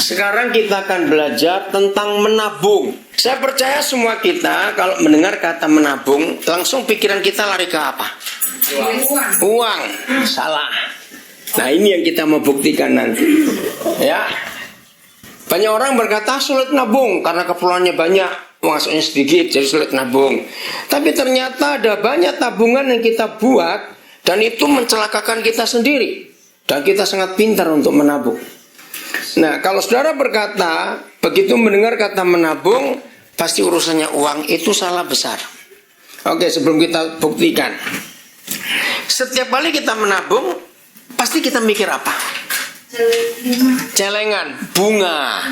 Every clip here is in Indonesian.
Sekarang kita akan belajar tentang menabung. Saya percaya semua kita kalau mendengar kata menabung, langsung pikiran kita lari ke apa? Uang. Salah. Nah, ini yang kita mau buktikan nanti. Ya. Banyak orang berkata sulit nabung karena keperluannya banyak, masuknya sedikit jadi sulit nabung. Tapi ternyata ada banyak tabungan yang kita buat dan itu mencelakakan kita sendiri. Dan kita sangat pintar untuk menabung. Nah, kalau saudara berkata begitu mendengar kata menabung pasti urusannya uang, itu salah besar. Oke, sebelum kita buktikan, setiap kali kita menabung pasti kita mikir apa? Celengan, bunga.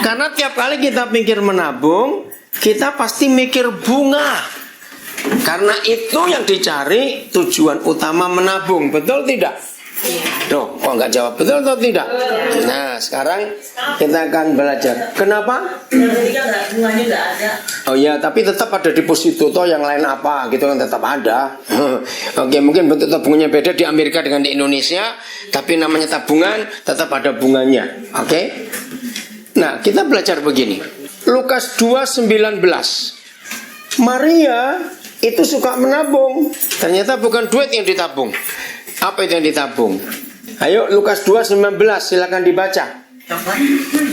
Karena tiap kali kita pikir menabung, kita pasti mikir bunga. Karena itu yang dicari tujuan utama menabung. Betul tidak? Loh, kok nggak jawab betul atau tidak? Nah, sekarang kita akan belajar. Kenapa? Bunganya nggak ada. Oh ya, tapi tetap ada deposito toh, yang lain apa gitu kan tetap ada. Oke, mungkin bentuk tabungannya beda di Amerika dengan di Indonesia, tapi namanya tabungan tetap ada bunganya. Oke? Nah, kita belajar begini. Lukas 2:19. Maria itu suka menabung. Ternyata bukan duit yang ditabung. Apa itu yang ditabung? Ayo, Lukas 2:19, silakan dibaca.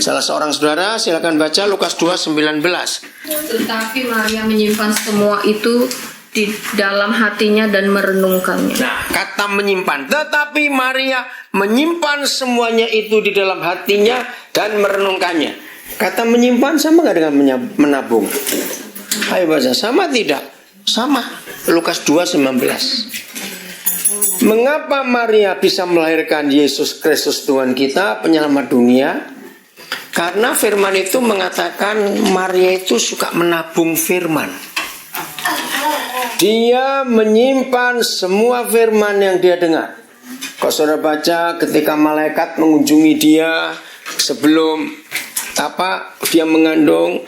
Salah seorang saudara silakan baca Lukas 2:19. Tetapi Maria menyimpan semua itu di dalam hatinya dan merenungkannya. Nah, kata menyimpan. Tetapi Maria menyimpan semuanya itu di dalam hatinya dan merenungkannya. Kata menyimpan sama nggak dengan menabung? Ayo baca, sama tidak? Sama. Lukas 2:19. Mengapa Maria bisa melahirkan Yesus Kristus Tuhan kita, penyelamat dunia? Karena firman itu mengatakan Maria itu suka menabung firman. Dia menyimpan semua firman yang dia dengar. Kalau saudara baca ketika malaikat mengunjungi dia sebelum dia mengandung,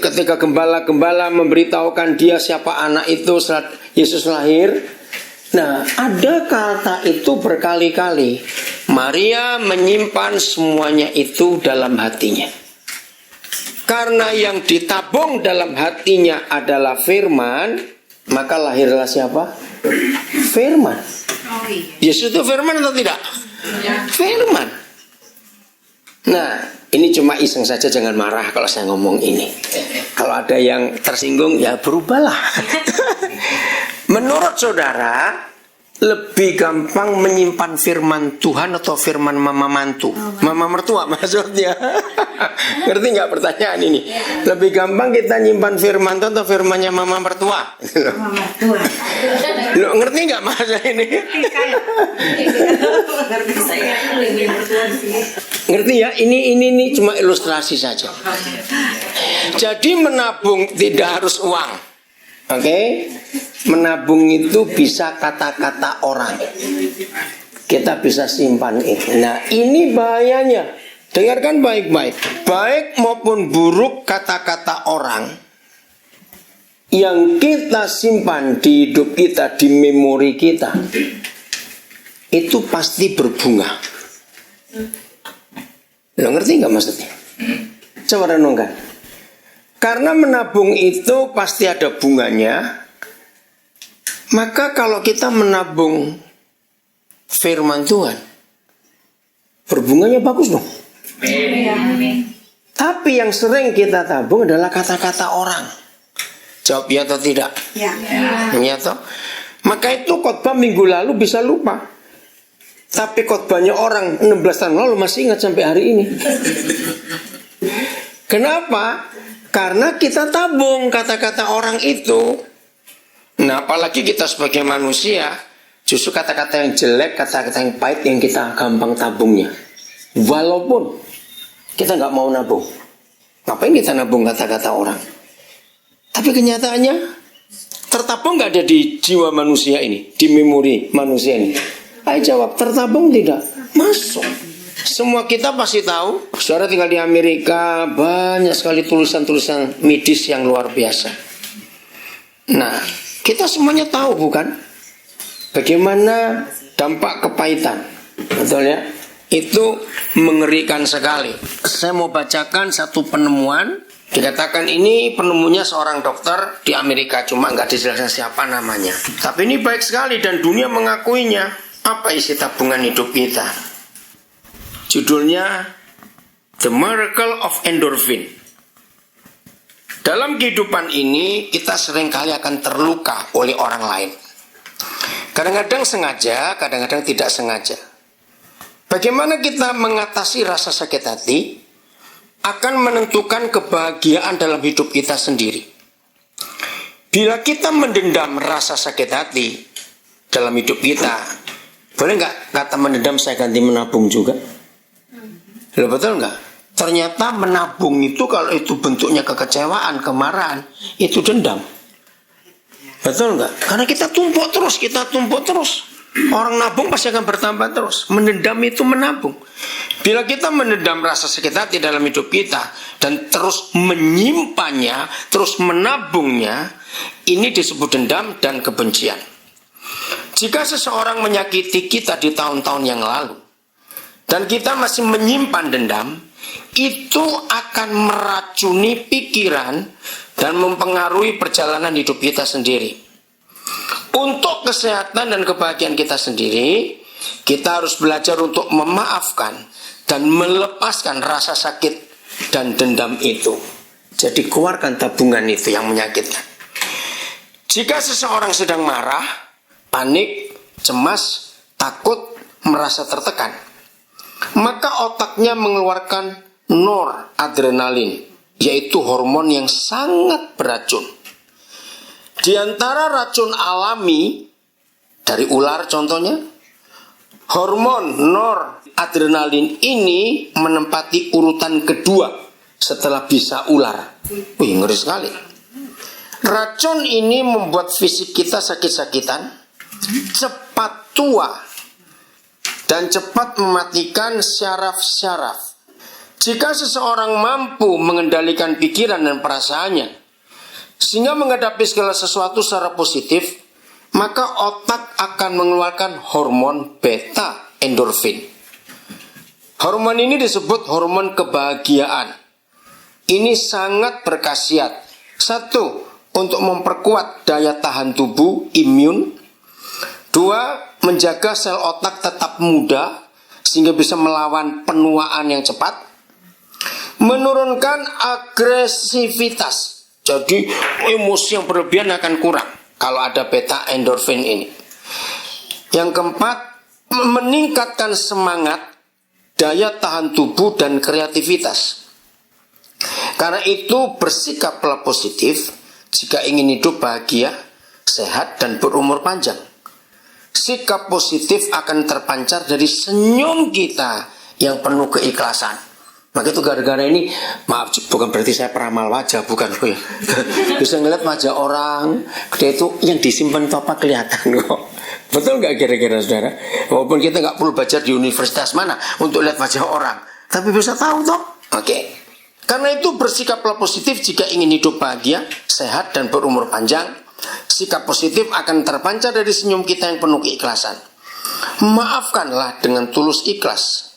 ketika gembala-gembala memberitahukan dia siapa anak itu saat Yesus lahir. Nah, ada kata itu berkali-kali. Maria menyimpan semuanya itu dalam hatinya. Karena yang ditabung dalam hatinya adalah firman, maka lahirlah siapa? Firman. Yesus itu firman atau tidak? Firman. Nah, ini cuma iseng saja, jangan marah kalau saya ngomong ini. Kalau ada yang tersinggung, ya berubahlah. Menurut saudara, lebih gampang menyimpan firman Tuhan atau firman mama mantu? Mama mertua maksudnya. Ngerti nggak pertanyaan ini? Lebih gampang kita nyimpan firman Tuhan atau firmannya mama mertua? Mama mertua. Lo ngerti nggak maksudnya ini? Ngerti ya? Ini cuma ilustrasi saja. Jadi menabung tidak harus uang. Oke? Menabung itu bisa kata-kata orang. Kita bisa simpan itu. Nah, ini bahayanya. Dengarkan baik-baik. Baik maupun buruk kata-kata orang yang kita simpan di hidup kita, di memori kita, itu pasti berbunga. Lo ngerti nggak maksudnya? Coba renungkan. Karena menabung itu pasti ada bunganya. Maka kalau kita menabung firman Tuhan, berbunganya bagus dong. Tapi yang sering kita tabung adalah kata-kata orang. Jawab ya atau tidak? Ya. Ya toh? Maka itu khotbah minggu lalu bisa lupa. Tapi khotbahnya orang 16 tahun lalu masih ingat sampai hari ini. Kenapa? Karena kita tabung kata-kata orang itu. Nah, apalagi kita sebagai manusia, justru kata-kata yang jelek, kata-kata yang pahit yang kita gampang tabungnya. Walaupun kita nggak mau nabung. Ngapain kita nabung kata-kata orang? Tapi kenyataannya tertabung nggak ada di jiwa manusia ini, di memori manusia ini. Ayo jawab, tertabung tidak? Masuk. Semua kita pasti tahu. Saudara tinggal di Amerika, banyak sekali tulisan-tulisan medis yang luar biasa. Nah, kita semuanya tahu bukan? Bagaimana dampak kepahitan. Betul ya? Itu mengerikan sekali. Saya mau bacakan satu penemuan. Dikatakan ini penemunya seorang dokter di Amerika, cuma nggak dijelaskan siapa namanya. Tapi ini baik sekali dan dunia mengakuinya. Apa isi tabungan hidup kita? Judulnya The Miracle of Endorphin. Dalam kehidupan ini kita seringkali akan terluka oleh orang lain. Kadang-kadang sengaja, kadang-kadang tidak sengaja. Bagaimana kita mengatasi rasa sakit hati akan menentukan kebahagiaan dalam hidup kita sendiri. Bila kita mendendam rasa sakit hati dalam hidup kita, boleh nggak kata mendendam saya ganti menabung juga? Loh, betul nggak? Ternyata menabung itu kalau itu bentuknya kekecewaan, kemarahan, itu dendam. Betul nggak? Karena kita tumpuk terus. Orang nabung pasti akan bertambah terus. Mendendam itu menabung. Bila kita mendendam rasa sakit hati dalam hidup kita dan terus menyimpannya, terus menabungnya, ini disebut dendam dan kebencian. Jika seseorang menyakiti kita di tahun-tahun yang lalu dan kita masih menyimpan dendam, itu akan meracuni pikiran dan mempengaruhi perjalanan hidup kita sendiri. Untuk kesehatan dan kebahagiaan kita sendiri, kita harus belajar untuk memaafkan dan melepaskan rasa sakit dan dendam itu. Jadi keluarkan tabungan itu yang menyakitkan. Jika seseorang sedang marah, panik, cemas, takut, merasa tertekan, maka otaknya mengeluarkan noradrenalin, yaitu hormon yang sangat beracun. Di antara racun alami dari ular contohnya, hormon noradrenalin ini menempati urutan kedua setelah bisa ular. Wih, ngeri sekali. Racun ini membuat fisik kita sakit-sakitan, cepat tua, dan cepat mematikan syaraf-syaraf. Jika seseorang mampu mengendalikan pikiran dan perasaannya, sehingga menghadapi segala sesuatu secara positif, maka otak akan mengeluarkan hormon beta endorfin. Hormon ini disebut hormon kebahagiaan. Ini sangat berkhasiat. 1. Untuk memperkuat daya tahan tubuh, imun. 2. Menjaga sel otak tetap muda sehingga bisa melawan penuaan yang cepat. Menurunkan agresivitas. Jadi emosi yang berlebihan akan kurang kalau ada beta endorfin ini. Yang keempat, meningkatkan semangat, daya tahan tubuh dan kreativitas. Karena itu bersikaplah positif jika ingin hidup bahagia, sehat dan berumur panjang. Sikap positif akan terpancar dari senyum kita yang penuh keikhlasan. Maka itu gara-gara ini, maaf, bukan berarti saya peramal wajah, bukan. Bisa ngeliat wajah orang, dia itu yang disimpan itu apa kelihatan kok. Betul nggak kira-kira saudara? Walaupun kita nggak perlu belajar di universitas mana untuk lihat wajah orang, tapi bisa tahu toh. Oke. Karena itu bersikaplah positif jika ingin hidup bahagia, sehat dan berumur panjang. Sikap positif akan terpancar dari senyum kita yang penuh keikhlasan. Maafkanlah dengan tulus ikhlas.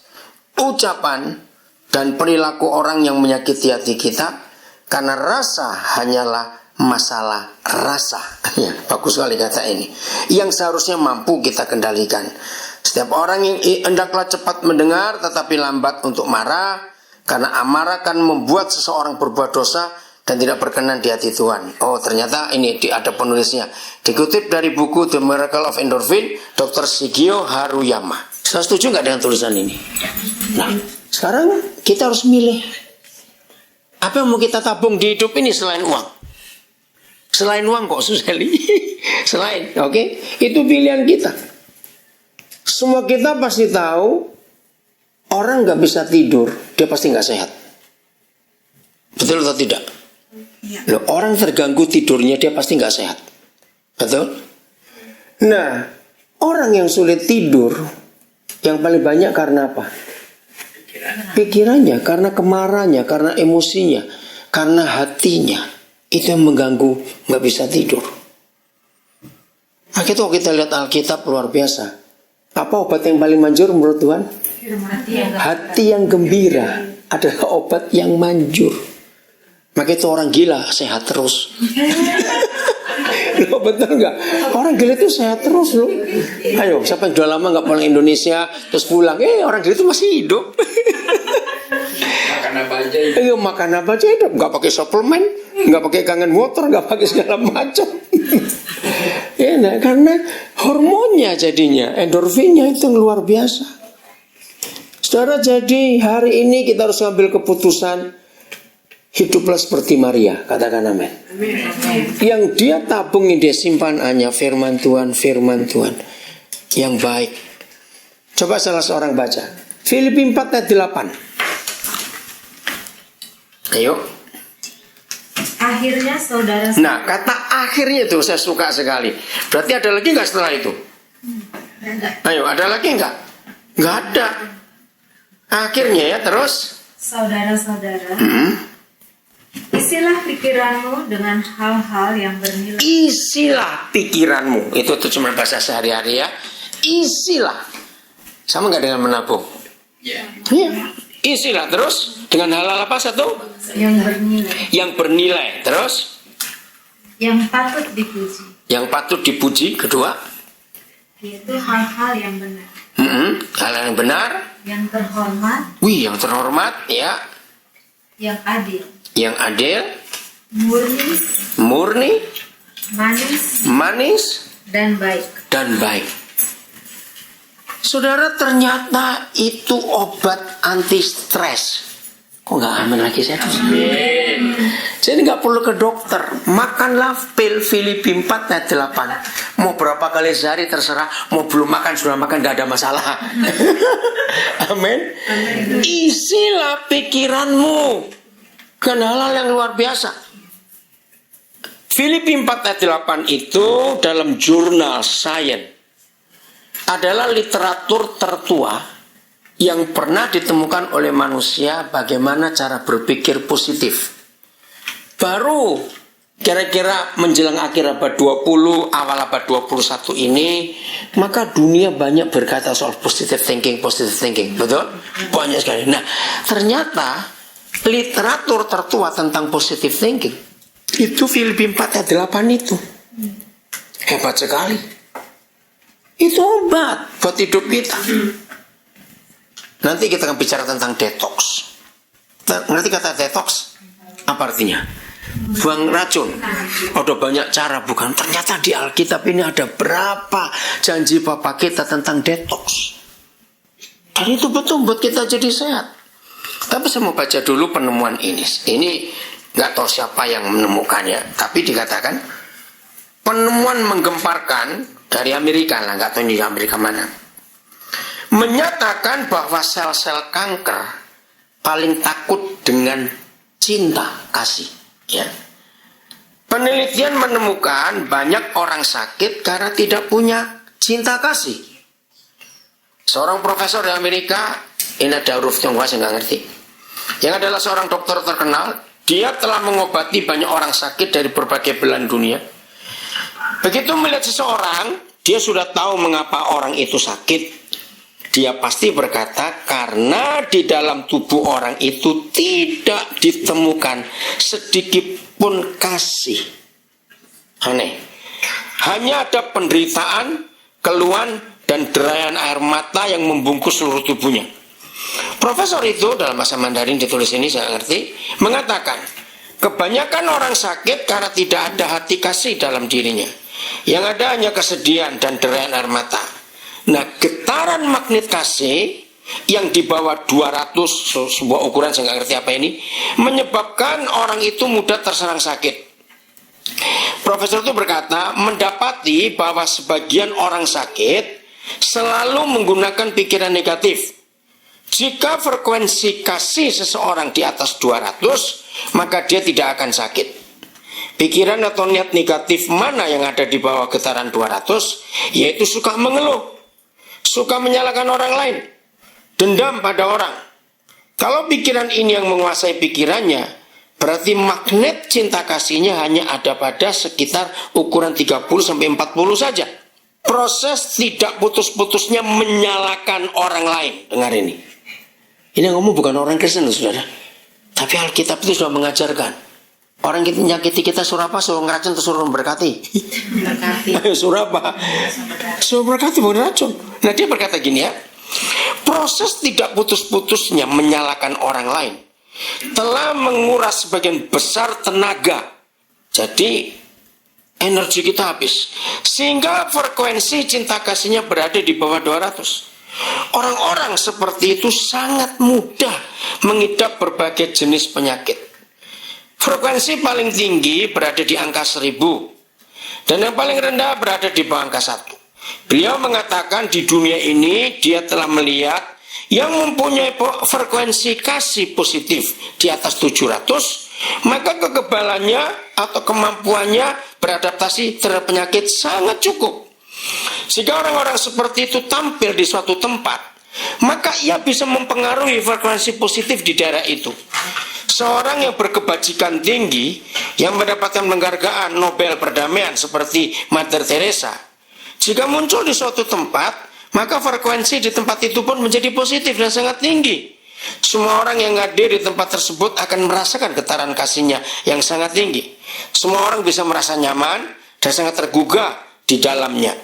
Ucapan dan perilaku orang yang menyakiti hati kita, karena rasa hanyalah masalah rasa. Ya, bagus sekali kata ini. Yang seharusnya mampu kita kendalikan. Setiap orang yang hendaklah cepat mendengar tetapi lambat untuk marah, karena amarah akan membuat seseorang berbuat dosa dan tidak berkenan di hati Tuhan. Oh, ternyata ini ada penulisnya. Dikutip dari buku The Miracle of Endorphin, Dr. Shigeo Haruyama. Saya setuju nggak dengan tulisan ini? Nah, sekarang kita harus milih apa yang mau kita tabung di hidup ini selain uang. Selain uang kok susah li. Selain, oke? Itu pilihan kita. Semua kita pasti tahu orang nggak bisa tidur, dia pasti nggak sehat. Betul atau tidak? Loh, orang terganggu tidurnya dia pasti nggak sehat. Betul? Nah, orang yang sulit tidur yang paling banyak karena apa? Pikirannya, karena kemarahannya, karena emosinya, karena hatinya. Itu yang mengganggu, nggak bisa tidur. Nah, itu kita lihat Alkitab luar biasa. Apa obat yang paling manjur menurut Tuhan? Hati yang gembira adalah obat yang manjur. Maka itu orang gila sehat terus. Loh, betul nggak? Orang gila itu sehat terus loh. Ayo, siapa yang udah lama nggak pulang Indonesia terus pulang, orang gila itu masih hidup. Makan apa aja itu. Makan apa aja hidup, nggak pakai suplemen, nggak pakai kangen water, nggak pakai segala macam. Ya, nah, karena hormonnya jadinya, endorfinnya itu luar biasa. Saudara, jadi hari ini kita harus ambil keputusan. Hiduplah seperti Maria, katakan amin. Yang dia tabungin, dia simpan hanya firman Tuhan yang baik. Coba salah seorang baca Filipi 4 ayat 8. Ayo. Akhirnya saudara. Nah, kata akhirnya itu saya suka sekali. Berarti ada lagi nggak setelah itu? Ayo, ada lagi nggak? Nggak ada. Akhirnya ya, terus. Saudara-saudara, isilah pikiranmu dengan hal-hal yang bernilai. Isilah pikiranmu. Itu cuma bahasa sehari-hari ya. Isilah. Sama nggak dengan menabung? Ya. Iya. Isilah terus dengan hal-hal apa satu? Yang bernilai. Yang bernilai. Terus? Yang patut dipuji. Yang patut dipuji. Kedua? Yaitu hal-hal yang benar. Hal yang benar. Yang terhormat. Yang terhormat ya. Yang adil. Yang adil. Murni. Manis. Dan baik. Saudara, ternyata itu obat anti stres. Kok nggak aman lagi saya? Jadi nggak perlu ke dokter. Makanlah pil Filipi 4 ayat 8. Mau berapa kali sehari terserah. Mau belum makan sudah makan nggak ada masalah. Amin. Isilah pikiranmu dengan hal-hal yang luar biasa. Filipi 4 ayat 8 itu dalam jurnal Science adalah literatur tertua yang pernah ditemukan oleh manusia bagaimana cara berpikir positif. Baru kira-kira menjelang akhir abad 20, awal abad 21 ini, maka dunia banyak berkata soal positive thinking. Betul? Banyak sekali. Nah, ternyata literatur tertua tentang positive thinking itu Filipi 4 ayat 8 itu. Hebat sekali. Itu obat buat hidup kita. Nanti kita akan bicara tentang detox. Ngerti kata detox? Apa artinya? Buang racun. Ada banyak cara, bukan? Ternyata di Alkitab ini ada berapa janji Bapak kita tentang detox. Dan itu betul buat kita jadi sehat. Tapi saya mau baca dulu penemuan ini. Ini nggak tahu siapa yang menemukannya, tapi dikatakan penemuan menggemparkan dari Amerika lah, nggak tahu ini Amerika mana, menyatakan bahwa sel-sel kanker paling takut dengan cinta kasih. Ya. Penelitian menemukan banyak orang sakit karena tidak punya cinta kasih. Seorang profesor di Amerika, ini ada huruf Tionghoa saya nggak ngerti, yang adalah seorang dokter terkenal, dia telah mengobati banyak orang sakit dari berbagai belahan dunia. Begitu melihat seseorang, dia sudah tahu mengapa orang itu sakit. Dia pasti berkata, karena di dalam tubuh orang itu tidak ditemukan sedikit pun kasih. Aneh. Hanya ada penderitaan, keluhan, dan derayan air mata yang membungkus seluruh tubuhnya. Profesor itu, dalam bahasa Mandarin ditulis ini, saya ngerti, mengatakan, kebanyakan orang sakit karena tidak ada hati kasih dalam dirinya. Yang ada hanya kesedihan dan derayan air mata. Nah, getaran magnet kasih yang di bawah 200, sebuah ukuran saya nggak ngerti apa ini, menyebabkan orang itu mudah terserang sakit. Profesor itu berkata, mendapati bahwa sebagian orang sakit selalu menggunakan pikiran negatif. Jika frekuensi kasih seseorang di atas 200, maka dia tidak akan sakit. Pikiran atau niat negatif mana yang ada di bawah getaran 200? Yaitu suka mengeluh, suka menyalahkan orang lain, dendam pada orang. Kalau pikiran ini yang menguasai pikirannya, berarti magnet cinta kasihnya hanya ada pada sekitar ukuran 30-40 saja. proses tidak putus-putusnya menyalahkan orang lain. Dengar ini. Ini yang ngomong bukan orang Kristen, saudara. Tapi Alkitab itu sudah mengajarkan. Orang kita nyakiti kita suruh apa? Suruh ngeracun atau suruh memberkati? Ayo suruh apa? Suruh berkati, bukan racun. Nah dia berkata gini ya. Proses tidak putus-putusnya menyalahkan orang lain telah menguras sebagian besar tenaga. Jadi energi kita habis. Sehingga frekuensi cinta kasihnya berada di bawah 200. Orang-orang seperti itu sangat mudah mengidap berbagai jenis penyakit. Frekuensi paling tinggi berada di angka 1000 dan yang paling rendah berada di bawah angka 1. Beliau mengatakan di dunia ini dia telah melihat yang mempunyai frekuensi kasih positif di atas 700, maka kekebalannya atau kemampuannya beradaptasi terhadap penyakit sangat cukup. Jika orang-orang seperti itu tampil di suatu tempat, maka ia bisa mempengaruhi frekuensi positif di daerah itu. Seorang yang berkebajikan tinggi, yang mendapatkan penghargaan Nobel perdamaian seperti Mother Teresa, jika muncul di suatu tempat, maka frekuensi di tempat itu pun menjadi positif dan sangat tinggi. Semua orang yang hadir di tempat tersebut akan merasakan getaran kasihnya yang sangat tinggi. Semua orang bisa merasa nyaman dan sangat tergugah di dalamnya.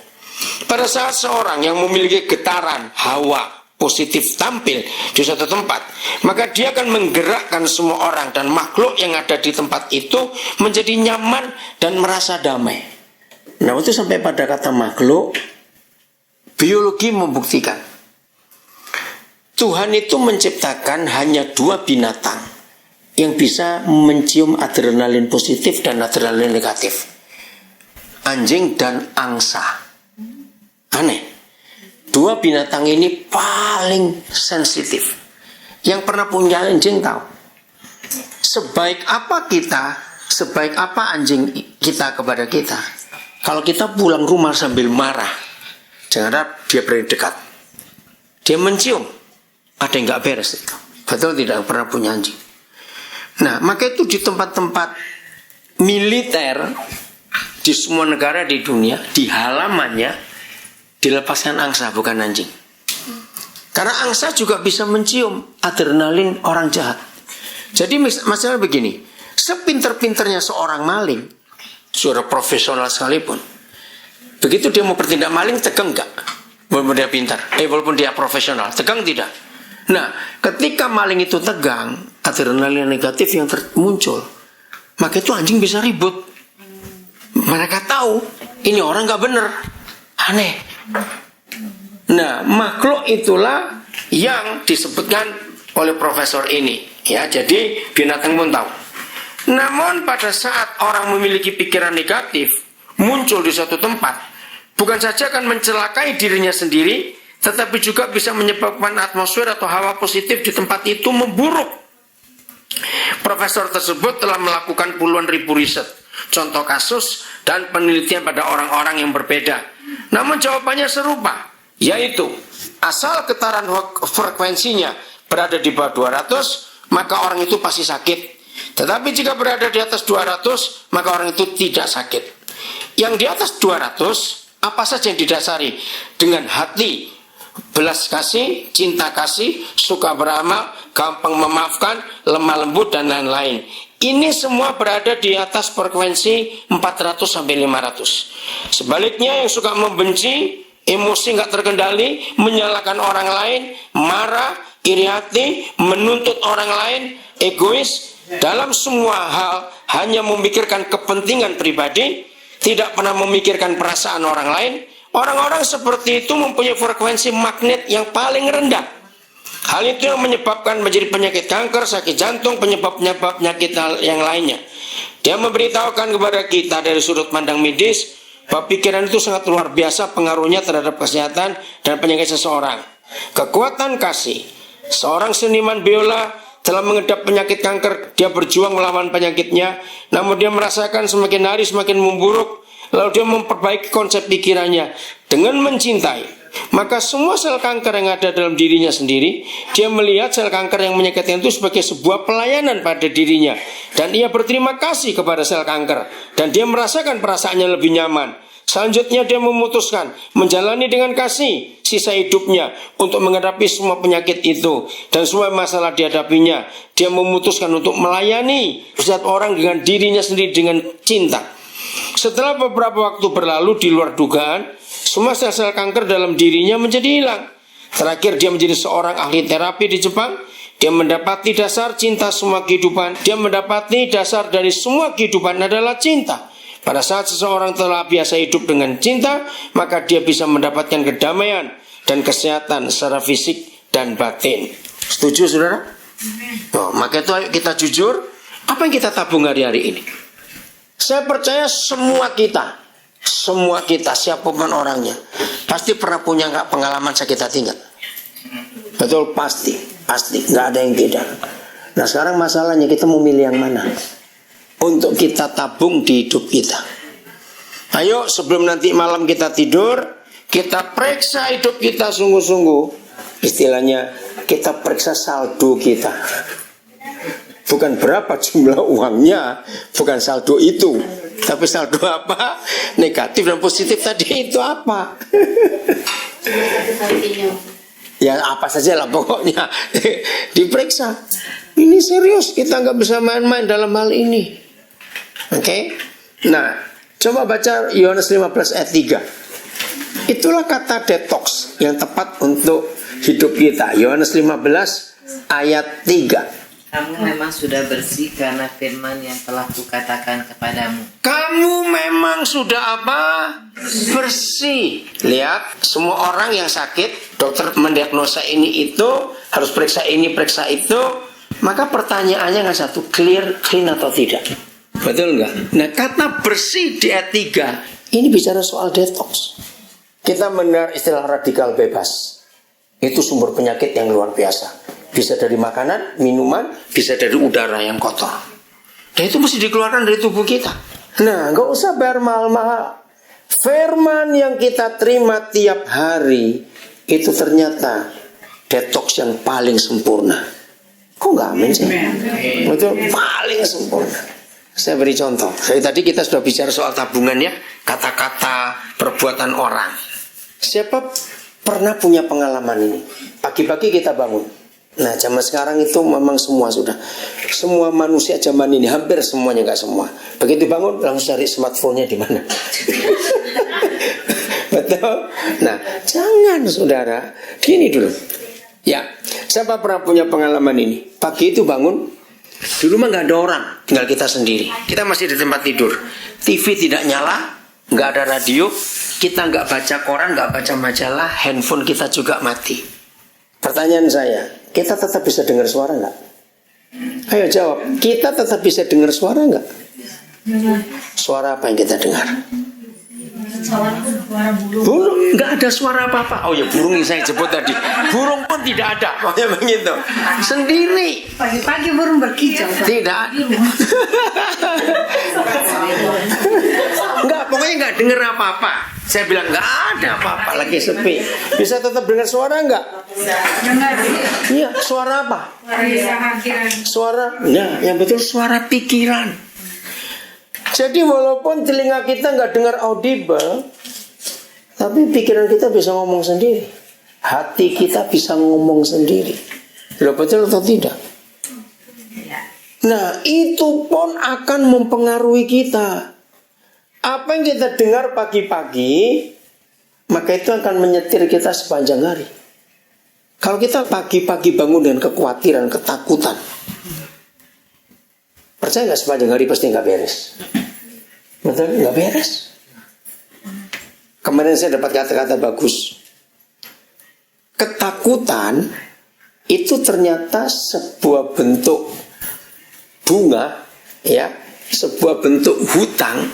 Pada saat seorang yang memiliki getaran hawa positif tampil di suatu tempat, maka dia akan menggerakkan semua orang dan makhluk yang ada di tempat itu menjadi nyaman dan merasa damai. Nah, itu sampai pada kata makhluk, biologi membuktikan Tuhan itu menciptakan hanya 2 binatang yang bisa mencium adrenalin positif dan adrenalin negatif. Anjing dan angsa. Aneh. 2 binatang ini paling sensitif. Yang pernah punya anjing tahu. Sebaik apa kita, sebaik apa anjing kita kepada kita. Kalau kita pulang rumah sambil marah, jangan harap dia berani dekat. Dia mencium. Ada yang gak beres itu. Betul tidak pernah punya anjing. Nah, maka itu di tempat-tempat militer di semua negara di dunia, di halamannya dilepaskan angsa, bukan anjing. Karena angsa juga bisa mencium adrenalin orang jahat. Jadi masalah begini, sepinter-pinternya seorang maling, sudah profesional sekalipun, begitu dia mau bertindak maling, tegang gak? Walaupun dia pintar, walaupun dia profesional, tegang tidak? Nah, ketika maling itu tegang, adrenalin negatif yang muncul, maka itu anjing bisa ribut. Mereka tahu ini orang gak benar, aneh. Nah, makhluk itulah yang disebutkan oleh profesor ini. Ya, jadi binatang pun tahu. Namun pada saat orang memiliki pikiran negatif muncul di suatu tempat, bukan saja akan mencelakai dirinya sendiri, tetapi juga bisa menyebabkan atmosfer atau hawa positif di tempat itu memburuk. Profesor tersebut telah melakukan puluhan ribu riset, contoh kasus, dan penelitian pada orang-orang yang berbeda. Namun jawabannya serupa, yaitu asal getaran frekuensinya berada di bawah 200, maka orang itu pasti sakit. Tetapi jika berada di atas 200, maka orang itu tidak sakit. Yang di atas 200, apa saja yang didasari? Dengan hati, belas kasih, cinta kasih, suka beramal, gampang memaafkan, lemah lembut, dan lain-lain. Ini semua berada di atas frekuensi 400 sampai 500. Sebaliknya yang suka membenci, emosi nggak terkendali, menyalahkan orang lain, marah, iri hati, menuntut orang lain, egois, dalam semua hal hanya memikirkan kepentingan pribadi, tidak pernah memikirkan perasaan orang lain. Orang-orang seperti itu mempunyai frekuensi magnet yang paling rendah. Hal itu yang menyebabkan menjadi penyakit kanker, sakit jantung, penyebab-penyebab penyakit yang lainnya. Dia memberitahukan kepada kita dari sudut pandang medis bahwa pikiran itu sangat luar biasa pengaruhnya terhadap kesehatan dan penyakit seseorang. Kekuatan kasih. Seorang seniman biola telah mengidap penyakit kanker. Dia berjuang melawan penyakitnya, namun dia merasakan semakin hari semakin memburuk. Lalu dia memperbaiki konsep pikirannya dengan mencintai. Maka semua sel kanker yang ada dalam dirinya sendiri, dia melihat sel kanker yang menyakitkan itu sebagai sebuah pelayanan pada dirinya. Dan ia berterima kasih kepada sel kanker. Dan dia merasakan perasaannya lebih nyaman. Selanjutnya dia memutuskan menjalani dengan kasih sisa hidupnya untuk menghadapi semua penyakit itu dan semua masalah dihadapinya. Dia memutuskan untuk melayani setiap orang dengan dirinya sendiri dengan cinta. Setelah beberapa waktu berlalu di luar dugaan, semua sel-sel kanker dalam dirinya menjadi hilang. Terakhir dia menjadi seorang ahli terapi di Jepang. Dia mendapati dasar cinta semua kehidupan. Dia mendapati dasar dari semua kehidupan adalah cinta. Pada saat seseorang telah biasa hidup dengan cinta, maka dia bisa mendapatkan kedamaian dan kesehatan secara fisik dan batin. Setuju saudara? Oh, maka itu ayo kita jujur. Apa yang kita tabung hari-hari ini? Saya percaya semua kita, siapapun orangnya, pasti pernah punya nggak pengalaman sakit hati nggak? Betul, pasti, nggak ada yang tidak. Nah sekarang masalahnya kita mau milih yang mana untuk kita tabung di hidup kita. Ayo sebelum nanti malam kita tidur, kita periksa hidup kita sungguh-sungguh. Istilahnya kita periksa saldo kita. Bukan berapa jumlah uangnya, bukan saldo itu, tapi saldo apa? Negatif dan positif tadi itu apa? Ya apa saja lah pokoknya diperiksa. Ini serius, kita nggak bisa main-main dalam hal ini. Oke. Nah, coba baca Yohanes 15 ayat 3. Itulah kata detox yang tepat untuk hidup kita. Yohanes 15 ayat 3. Kamu memang sudah bersih karena firman yang telah kukatakan kepadamu. Kamu memang sudah apa? Bersih. Lihat, semua orang yang sakit, dokter mendiagnosa ini itu, harus periksa ini, periksa itu. Maka pertanyaannya nggak satu, clean atau tidak? Betul nggak? Nah kata bersih di ayat 3 ini bicara soal detox. Kita mendengar istilah radikal bebas. Itu sumber penyakit yang luar biasa. Bisa dari makanan, minuman, bisa dari udara yang kotor. Dan itu mesti dikeluarkan dari tubuh kita. Nah nggak usah bayar mahal-mahal. Firman yang kita terima tiap hari itu ternyata detox yang paling sempurna. Kok nggak amin sih? Betul, paling sempurna. Saya beri contoh. Tadi kita sudah bicara soal tabungan ya, kata-kata, perbuatan orang. Siapa pernah punya pengalaman ini? Pagi-pagi kita bangun. Nah, zaman sekarang itu memang semua manusia zaman ini, hampir semuanya, nggak semua. Begitu bangun langsung cari smartphone-nya di mana. Betul? Nah, jangan saudara. Gini dulu. Ya, siapa pernah punya pengalaman ini? Pagi itu bangun. Di rumah nggak ada orang, tinggal kita sendiri. Kita masih di tempat tidur. TV tidak nyala, nggak ada radio. Kita nggak baca koran, nggak baca majalah. Handphone kita juga mati. Pertanyaan saya, kita tetap bisa dengar suara nggak? Ayo jawab. Kita tetap bisa dengar suara nggak? Suara apa yang kita dengar? Suara burung. Burung, nggak ada suara apa-apa. Oh ya burung yang saya sebut tadi. Burung pun tidak ada. Pokoknya begitu. Sendiri. Pagi-pagi burung berkicau. Tidak. Enggak, pokoknya nggak dengar apa-apa. Saya bilang nggak ada apa-apa, lagi sepi. Bisa tetap dengar suara nggak? Dengar. Iya, suara apa? Suara, ya, yang betul suara pikiran. Jadi walaupun telinga kita nggak dengar audible, tapi pikiran kita bisa ngomong sendiri. Hati kita bisa ngomong sendiri. Loh, betul atau tidak? Nah, itu pun akan mempengaruhi kita. Apa yang kita dengar pagi-pagi, maka itu akan menyetir kita sepanjang hari. Kalau kita pagi-pagi bangun dengan kekhawatiran, ketakutan, percaya nggak sepanjang hari pasti nggak beres. Betul, nggak beres. Kemarin saya dapat kata-kata bagus. Ketakutan itu ternyata sebuah bentuk bunga, ya, sebuah bentuk hutang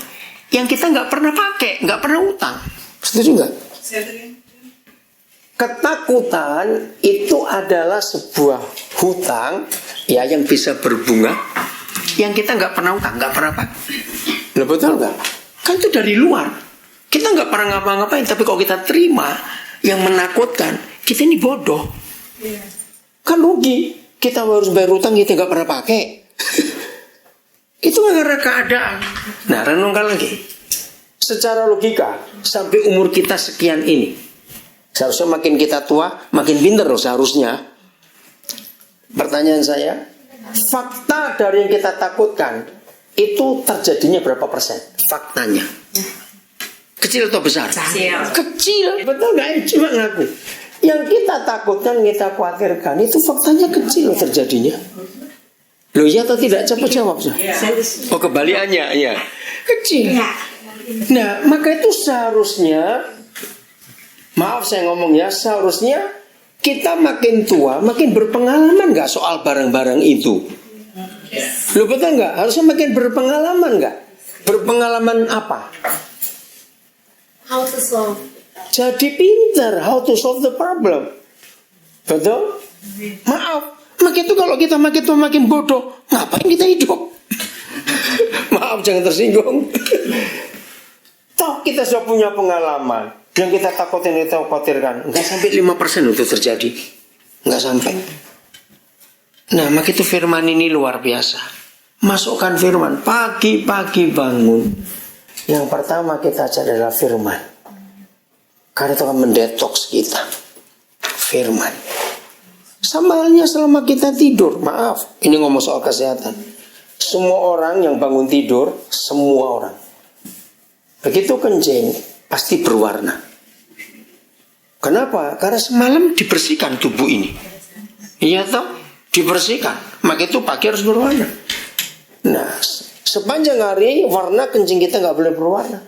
yang kita nggak pernah pakai, nggak pernah utang. Setuju nggak? Ketakutan itu adalah sebuah hutang, ya, yang bisa berbunga, yang kita nggak pernah utang, nggak pernah pakai. Loh, betul nggak? Kan itu dari luar. Kita nggak pernah ngapa-ngapain, tapi kalau kita terima yang menakutkan, kita ini bodoh. Kan rugi. Kita harus bayar utang kita nggak pernah pakai. Itu karena keadaan. Nah, renungkan lagi. secara logika sampai umur kita sekian ini. Seharusnya makin kita tua, makin pinter loh seharusnya. Pertanyaan saya, fakta dari yang kita takutkan itu terjadinya berapa persen? Faktanya. Kecil atau besar? Kecil. Betul nggak? Cuma ngaku. Yang kita takutkan, kita khawatirkan itu faktanya kecil terjadinya. Loh ya atau tidak? Coba jawab. Oh kebalikannya, ya. Kecil. Nah, maka itu seharusnya, maaf saya ngomong ya, seharusnya kita makin tua, makin berpengalaman nggak soal barang-barang itu? Loh betul nggak? Harusnya makin berpengalaman nggak? Berpengalaman apa? How to solve? Jadi pintar, how to solve the problem. Betul? Maaf, makin itu kalau kita makin tua makin bodoh, ngapain kita hidup? Maaf jangan tersinggung. Toh kita sudah punya pengalaman. Yang kita takutin, kita khawatirkan, nggak sampai 5% itu terjadi, nggak sampai. Nah, maka itu firman ini luar biasa. Masukkan firman pagi-pagi bangun. Yang pertama kita cari adalah firman, karena itu akan mendetoks kita. Firman. Sama halnya selama kita tidur. Maaf, ini ngomong soal kesehatan. Semua orang yang bangun tidur, semua orang, begitu kencing pasti berwarna. Kenapa? Karena semalam dibersihkan tubuh ini. Iya toh? Dibersihkan. Maka itu pagi harus berwarna. Nah, sepanjang hari warna kencing kita nggak boleh berwarna.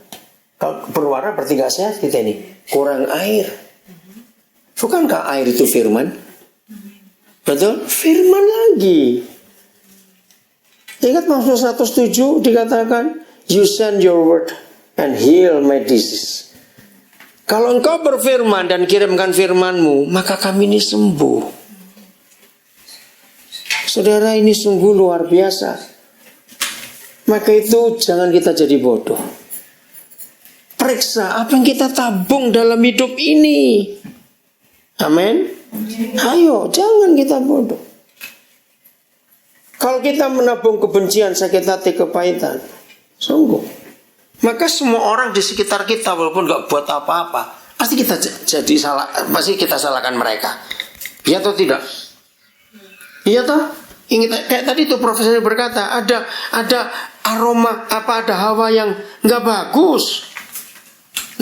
Kalau berwarna berarti nggak sehat kita ini. Kurang air. Bukankah air itu firman? Betul? Firman lagi. Ingat Mazmur 107 dikatakan, you send your word and heal my disease. Kalau engkau berfirman dan kirimkan firmanmu, maka kami ini sembuh. Saudara, ini sungguh luar biasa. Maka itu jangan kita jadi bodoh. Periksa apa yang kita tabung dalam hidup ini. Amin. Ayo, jangan kita bodoh. Kalau kita menabung kebencian, sakit hati, kepahitan, sungguh, maka semua orang di sekitar kita walaupun gak buat apa-apa, pasti kita jadi salah, pasti kita salahkan mereka. Iya atau tidak? Iya toh? Ingat kayak tadi tuh profesor berkata, ada aroma apa, ada hawa yang nggak bagus.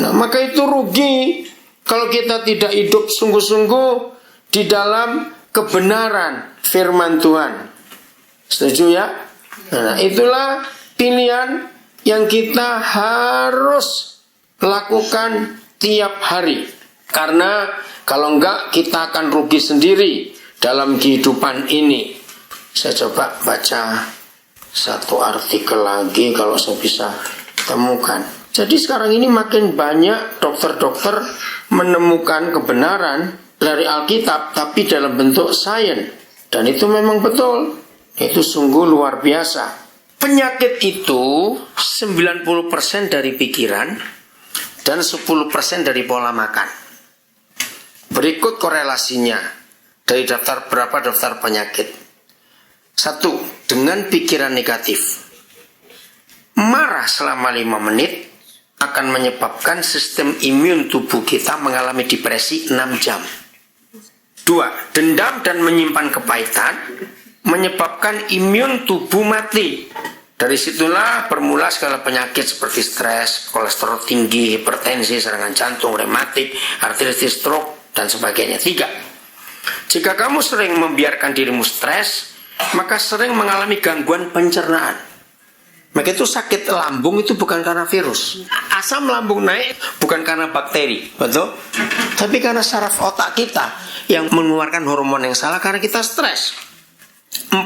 Nah, maka itu rugi kalau kita tidak hidup sungguh-sungguh di dalam kebenaran firman Tuhan. Setuju ya? Nah, itulah pilihan yang kita harus lakukan tiap hari. Karena kalau enggak kita akan rugi sendiri dalam kehidupan ini. Saya coba baca satu artikel lagi kalau saya bisa temukan. Jadi sekarang ini makin banyak dokter-dokter menemukan kebenaran dari Alkitab tapi dalam bentuk sains. Dan itu memang betul. Itu sungguh luar biasa. Penyakit itu 90% dari pikiran dan 10% dari pola makan. Berikut korelasinya dari berapa daftar penyakit. 1. Dengan pikiran negatif. Marah selama 5 menit akan menyebabkan sistem imun tubuh kita mengalami depresi 6 jam. 2. Dendam dan menyimpan kepahitan menyebabkan imun tubuh mati. Dari situlah bermula segala penyakit seperti stres, kolesterol tinggi, hipertensi, serangan jantung, rematik, artritis, stroke, dan sebagainya. 3. Jika kamu sering membiarkan dirimu stres, maka sering mengalami gangguan pencernaan. Maka itu sakit lambung itu bukan karena virus. Asam lambung naik bukan karena bakteri, betul? Tapi karena saraf otak kita yang mengeluarkan hormon yang salah karena kita stres. 4.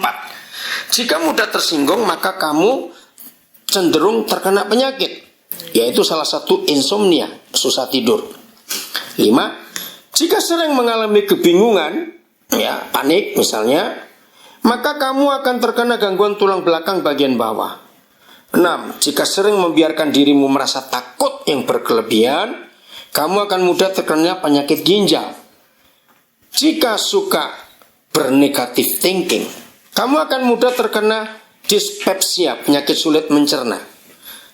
Jika mudah tersinggung, maka kamu cenderung terkena penyakit, yaitu salah satu insomnia, susah tidur. 5. Jika sering mengalami kebingungan, ya panik misalnya, maka kamu akan terkena gangguan tulang belakang bagian bawah. 6. Jika sering membiarkan dirimu merasa takut yang berkelebihan, kamu akan mudah terkena penyakit ginjal. Jika suka bernegatif thinking, kamu akan mudah terkena dyspepsia, penyakit sulit mencerna.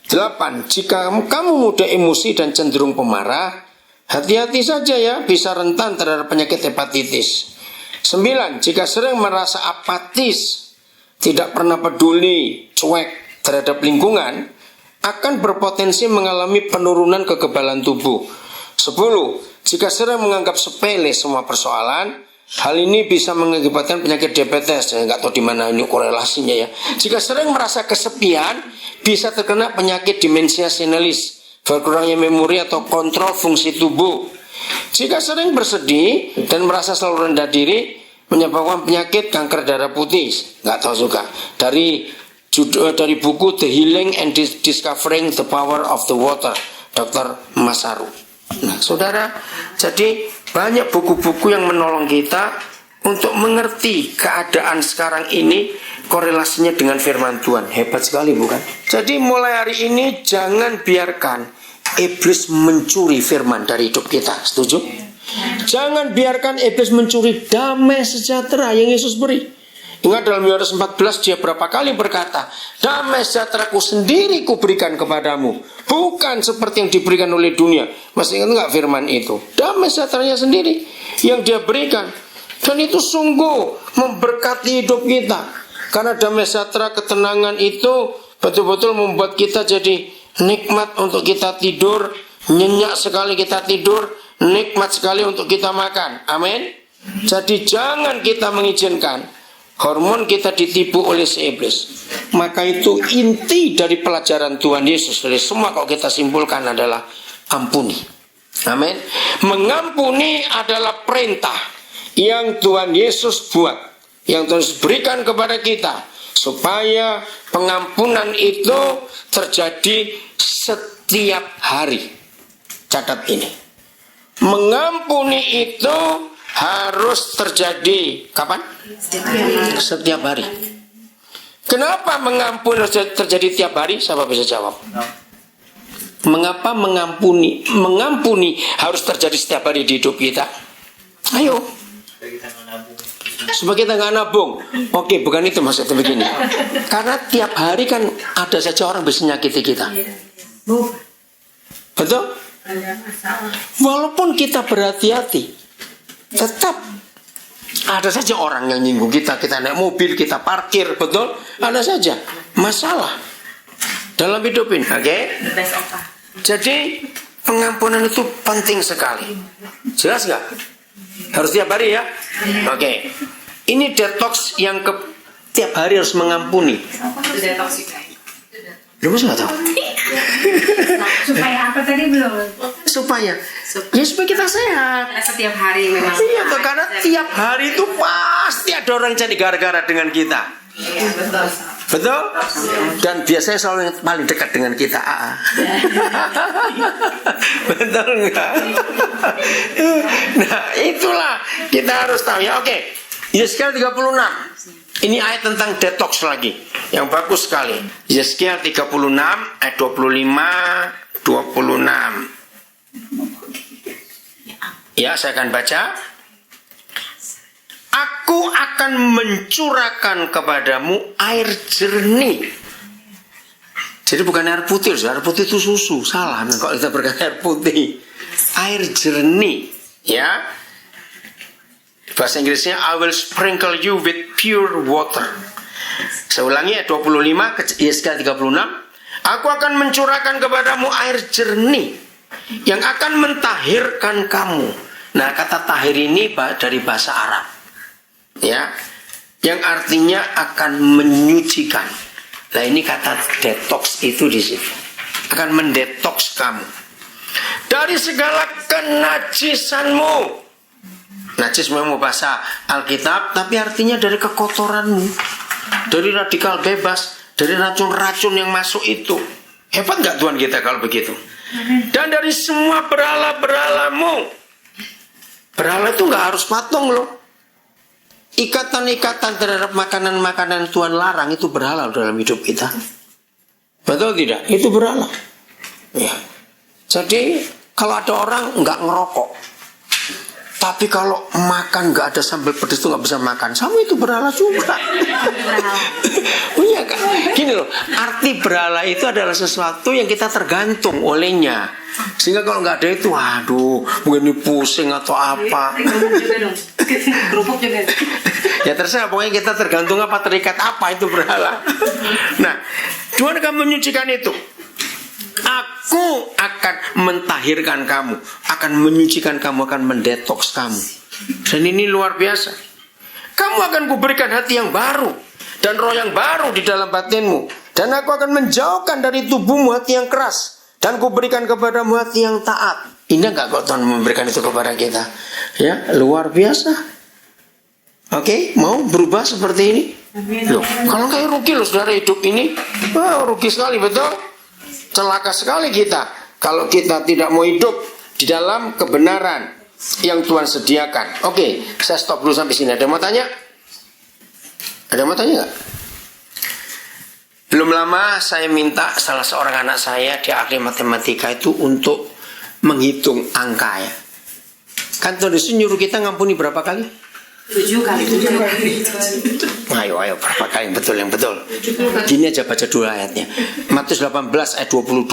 8. Jika kamu mudah emosi dan cenderung pemarah, hati-hati saja ya, bisa rentan terhadap penyakit hepatitis. 9. Jika sering merasa apatis, tidak pernah peduli, cuek terhadap lingkungan, akan berpotensi mengalami penurunan kekebalan tubuh. 10. Jika sering menganggap sepele semua persoalan, hal ini bisa mengakibatkan penyakit diabetes. Saya nggak tahu di mana ini korelasinya ya. Jika sering merasa kesepian, bisa terkena penyakit demensia senilis, berkurangnya memori atau kontrol fungsi tubuh. Jika sering bersedih dan merasa selalu rendah diri, menyebabkan penyakit kanker darah putih. Nggak tahu juga. Dari buku The Healing and Discovering the Power of the Water, Dr. Masaru. Nah, saudara, jadi banyak buku-buku yang menolong kita untuk mengerti keadaan sekarang ini, korelasinya dengan firman Tuhan. Hebat sekali, bukan? Jadi mulai hari ini jangan biarkan iblis mencuri firman dari hidup kita. Setuju? Jangan biarkan iblis mencuri damai sejahtera yang Yesus beri. Ingat dalam Yohanes 14 dia berapa kali berkata, damai sejahteraku sendiri kuberikan kepadamu, bukan seperti yang diberikan oleh dunia. Masih ingat nggak firman itu? Damai sejahteranya sendiri yang dia berikan. Dan itu sungguh memberkati hidup kita. Karena damai sejahtera, ketenangan itu betul-betul membuat kita jadi nikmat untuk kita tidur, nyenyak sekali kita tidur, nikmat sekali untuk kita makan. Amin. Jadi jangan kita mengizinkan hormon kita ditipu oleh si iblis. Maka itu inti dari pelajaran Tuhan Yesus. Dari semua kalau kita simpulkan adalah ampuni. Amin. Mengampuni adalah perintah yang Tuhan Yesus buat, yang Tuhan Yesus berikan kepada kita, supaya pengampunan itu terjadi setiap hari. Catat ini. Mengampuni itu harus terjadi kapan? Setiap hari. Kenapa mengampuni terjadi tiap hari? Siapa bisa jawab? Mengapa mengampuni? Mengampuni harus terjadi setiap hari di hidup kita. Ayo. Supaya kita nggak nabung. Oke, bukan itu maksudnya begini. Karena tiap hari kan ada saja orang bisa nyakiti kita. Betul? Walaupun kita berhati-hati, tetap ada saja orang yang nyinggung kita. Kita naik mobil, kita parkir, betul? Ada saja masalah dalam hidup ini. Oke? Jadi pengampunan itu penting sekali. Jelas nggak? Harus tiap hari ya? Oke. Ini detox yang tiap hari harus mengampuni. Lu masih nggak tahu? Supaya apa tadi belum? Supaya kita sehat. Setiap hari memang. Iya, tuh, karena tiap hari itu pasti ada orang cari gara-gara dengan kita. Iya, betul. Betul? Dan biasanya selalu yang paling dekat dengan kita. Betul nggak? Nah, itulah kita harus tahu ya. Oke. Yesaya 36. Ini ayat tentang detox lagi, yang bagus sekali. Yesaya 36 ayat 25, 26. Ya, saya akan baca. Aku akan mencurahkan kepadamu air jernih. Jadi bukan air putih, air putih itu susu. Salah kalau kita berkata air putih. Air jernih, ya. Bahasa Inggrisnya, I will sprinkle you with pure water. Saya ulangi ayat 25, Yesaya 36. Aku akan mencurahkan kepadamu air jernih yang akan mentahirkan kamu. Nah, kata tahir ini dari bahasa Arab, ya, yang artinya akan menyucikan. Nah, ini kata detox itu di situ. Akan mendetoks kamu dari segala kenajisanmu. Najis memang bahasa Alkitab, tapi artinya dari kekotoranmu, dari radikal bebas, dari racun-racun yang masuk itu. Hebat nggak Tuhan kita kalau begitu? Dan dari semua berhala-berhalamu. Berhala itu nggak harus patung loh. Ikatan-ikatan terhadap makanan-makanan Tuhan larang itu berhala dalam hidup kita. Betul tidak? Itu berhala. Ya. Jadi kalau ada orang nggak ngerokok, Tapi kalau makan nggak ada sambal pedas itu nggak bisa makan. Sama itu berhala juga. Iya kan? Gini loh, arti berhala itu adalah sesuatu yang kita tergantung olehnya. Sehingga kalau nggak ada itu, aduh, mungkin ini pusing atau apa. Kerupuk juga. Ya terserah, pokoknya kita tergantung apa, terikat apa itu berhala. Nah, Tuhan akan menyucikan itu. Aku akan mentahirkan kamu, akan menyucikan kamu, akan mendetoks kamu. Dan ini luar biasa. Kamu akan kuberikan hati yang baru dan roh yang baru di dalam batinmu. Dan aku akan menjauhkan dari tubuhmu hati yang keras, dan kuberikan kepadamu hati yang taat. Indah gak kok Tuhan memberikan itu kepada kita? Ya, luar biasa. Oke, mau berubah seperti ini? Loh, kalau kayak rugi loh saudara hidup ini. Wah, rugi sekali, betul? Celaka sekali kita kalau kita tidak mau hidup di dalam kebenaran yang Tuhan sediakan. Oke, saya stop dulu sampai sini. Ada yang mau tanya? Ada yang mau tanya nggak? Belum lama saya minta salah seorang anak saya, dia ahli matematika itu, untuk menghitung angka ya. Kan Tuhan Yesus nyuruh kita ngampuni berapa kali? 7 kali. Ayo berapa kali yang betul. Gini aja baca dulu ayatnya. Matius 18 ayat 22.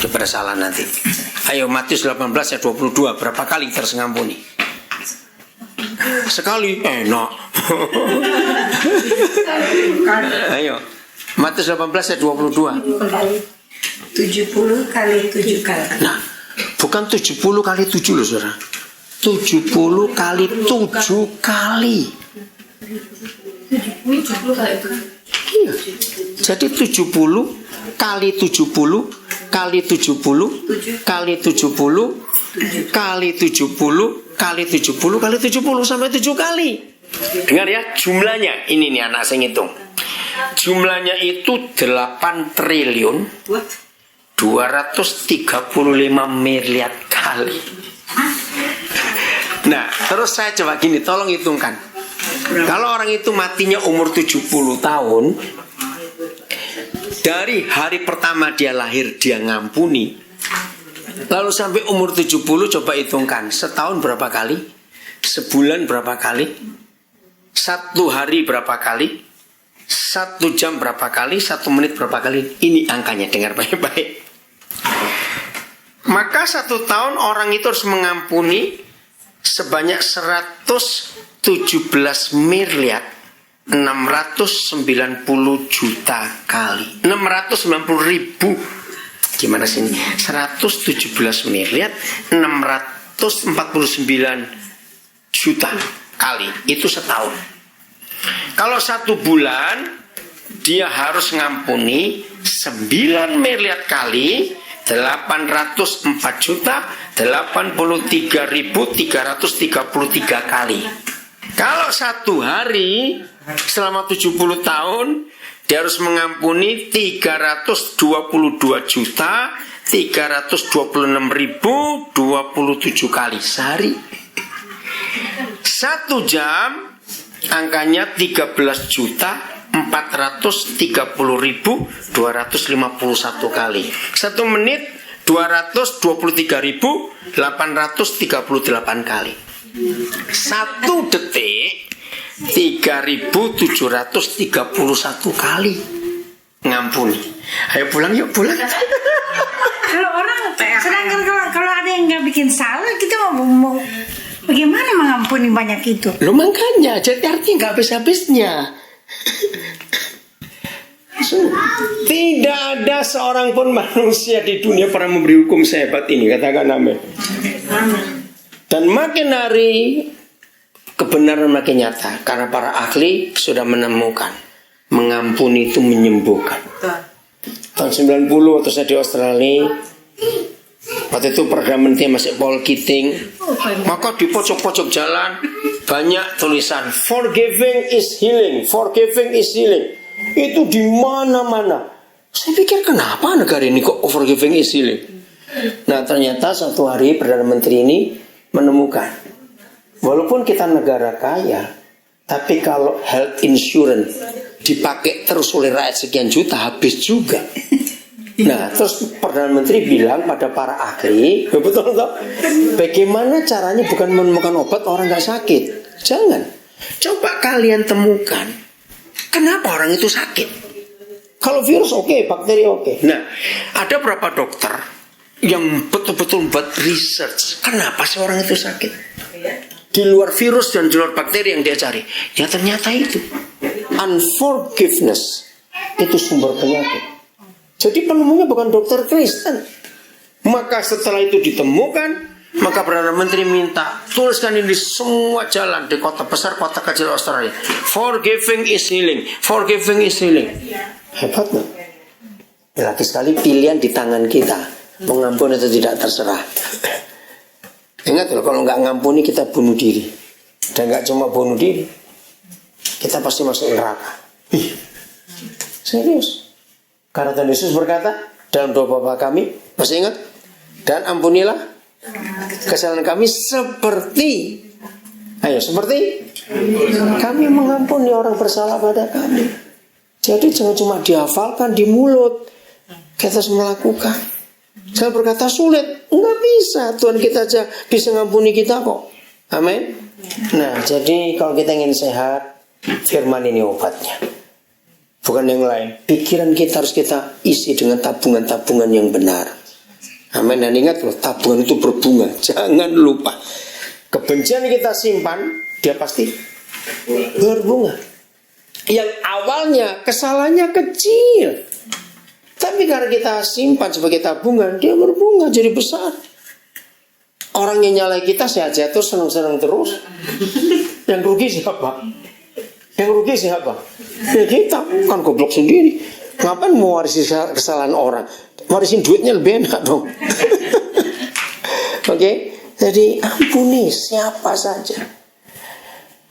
Daripada salah nanti. Ayo Matius 18 ayat 22. Berapa kali kita harus ngampuni? Sekali. Enak. Ayo Matius 18 ayat 22. 70 kali 7 kali. Nah, bukan 70 kali 7 loh saudara. 70 kali 7 kali. Iya. Jadi 70 kali 70 kali 70 kali 70 kali 70 kali 70 kali 70 sampai 7 kali. Dengar ya jumlahnya. Ini nih anak saya ngitung. Jumlahnya itu 8 triliun 235 miliar kali. Nah, terus saya coba gini, tolong hitungkan. Kalau orang itu matinya umur 70 tahun, dari hari pertama dia lahir dia ngampuni, lalu sampai umur 70 coba hitungkan, setahun berapa kali? Sebulan berapa kali? 1 hari berapa kali? 1 jam berapa kali? 1 menit berapa kali? Ini angkanya, dengar baik-baik. Maka 1 tahun orang itu harus mengampuni sebanyak 117 miliar 690 juta kali. 690 ribu. Gimana sih ini? 117 miliar 649 juta kali. Itu setahun. Kalau 1 bulan dia harus ngampuni 9 miliar kali 804 juta 83.333 kali. Kalau 1 hari selama 70 tahun dia harus mengampuni 322 juta 326.027 kali sehari. 1 jam angkanya 13 juta 430.251 kali. 1 menit 223.838 kali. 1 detik 3.731 kali ngampuni. Ayo pulang yuk, pulang. Kalau orang, sedangkan kalau ada yang nggak bikin salah, kita mau bagaimana mengampuni banyak itu? Lo makanya, jadi artinya nggak habis-habisnya. Tidak ada seorang pun manusia di dunia pernah memberi hukum sehebat ini. Katakan amin. Dan makin hari kebenaran makin nyata, karena para ahli sudah menemukan mengampuni itu menyembuhkan. Tahun 90 waktu saya di Australia, waktu itu Perdana Menteri masih Paul Keating, maka di pojok-pojok jalan banyak tulisan forgiving is healing, forgiving is healing. Itu di mana-mana. Saya pikir kenapa negara ini kok forgiving is healing. Nah ternyata satu hari Perdana Menteri ini menemukan, walaupun kita negara kaya, tapi kalau health insurance dipakai terus oleh rakyat sekian juta, habis juga. Nah, terus Perdana Menteri bilang pada para ahli, betul toh? Bagaimana caranya bukan menemukan obat orang nggak sakit? Jangan. Coba kalian temukan kenapa orang itu sakit. Kalau virus oke, bakteri oke. Nah, ada berapa dokter yang betul-betul buat research kenapa sih orang itu sakit? Di luar virus dan di luar bakteri yang dia cari, ya ternyata itu unforgiveness itu sumber penyakit. Jadi penemunya bukan dokter Kristen. Maka setelah itu ditemukan, maka Perdana Menteri minta tuliskan ini di semua jalan di kota besar, kota kecil Australia. Forgiving is healing. Forgiving is healing. Hebat nggak? Lagi sekali pilihan di tangan kita. Mengampuni atau tidak terserah. Ingat loh, kalau nggak ngampuni kita bunuh diri. Dan nggak cuma bunuh diri, kita pasti masuk neraka. Serius. Karena Tuhan Yesus berkata dalam doa Bapa kami, masih ingat? Dan ampunilah kesalahan kami seperti kami mengampuni orang bersalah pada kami. Jadi jangan cuma dihafalkan di mulut, kita harus melakukan. Saya berkata sulit, nggak bisa. Tuhan kita aja bisa ngampuni kita kok. Amin. Nah, jadi kalau kita ingin sehat, firman ini obatnya. Bukan yang lain. Pikiran kita harus kita isi dengan tabungan-tabungan yang benar. Amin. Dan ingat loh, tabungan itu berbunga. Jangan lupa. Kebencian yang kita simpan, dia pasti berbunga. Yang awalnya kesalahannya kecil, tapi karena kita simpan sebagai tabungan, dia berbunga jadi besar. Orang yang nyalai kita sehat-sehat terus, senang-senang terus. Yang rugi siapa? Yang rugi siapa? Ya kita, kan goblok sendiri. Ngapain mau warisi kesalahan orang? Warisin duitnya lebih enak dong. Oke, jadi ampuni siapa saja.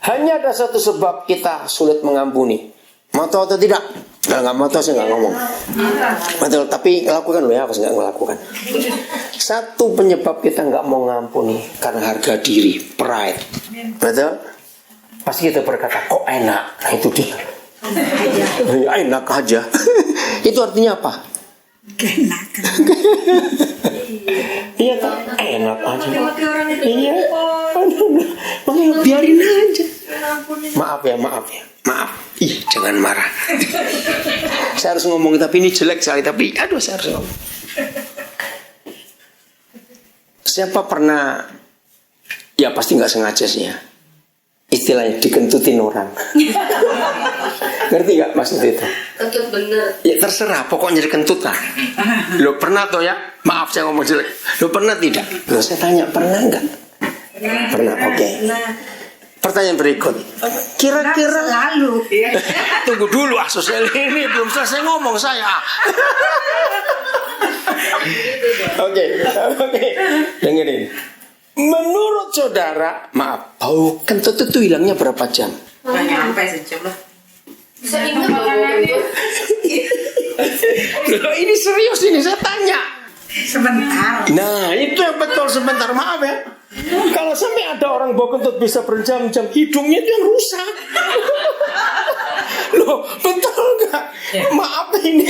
Hanya ada satu sebab kita sulit mengampuni. Mau tahu atau tidak? Kalau nggak mau tahu saya nggak ngomong. Betul, tapi lakukan loh ya, apa nggak melakukan. Satu penyebab kita nggak mau ngampuni karena harga diri, pride. Betul? Pasti kita berkata, kok enak? Nah itu dia. Ya, enak aja. Itu artinya apa? Keenakan. Iya tak? Enak aja. Iya. Makanya biarin aja. Maaf ya. Maaf. Ih, jangan marah. Saya harus ngomong, tapi ini jelek sekali. Tapi aduh, saya harus ngomong. Siapa pernah, ya pasti nggak sengaja sih ya, istilahnya dikentutin orang. Ngerti gak maksud itu? Kentut bener. Ya terserah, pokoknya dikentut lah. Lo pernah tuh ya? Maaf saya ngomong jelek. Lo pernah tidak? Lo saya tanya, pernah nggak? Pernah, oke. Pertanyaan berikut. Kira-kira Lalu tunggu dulu, sosial ini belum selesai ngomong saya. Oke. Dengerin. Menurut saudara, maaf, bau kentut itu hilangnya berapa jam? Sampai sejam lah. Saya ingat loh kentut. Loh, ini serius ini, saya tanya. sebentar. Nah, itu yang betul sebentar, maaf ya. Kalau sampai ada orang bau kentut bisa berjam-jam, hidungnya itu yang rusak. Loh, betul nggak? Maaf ini.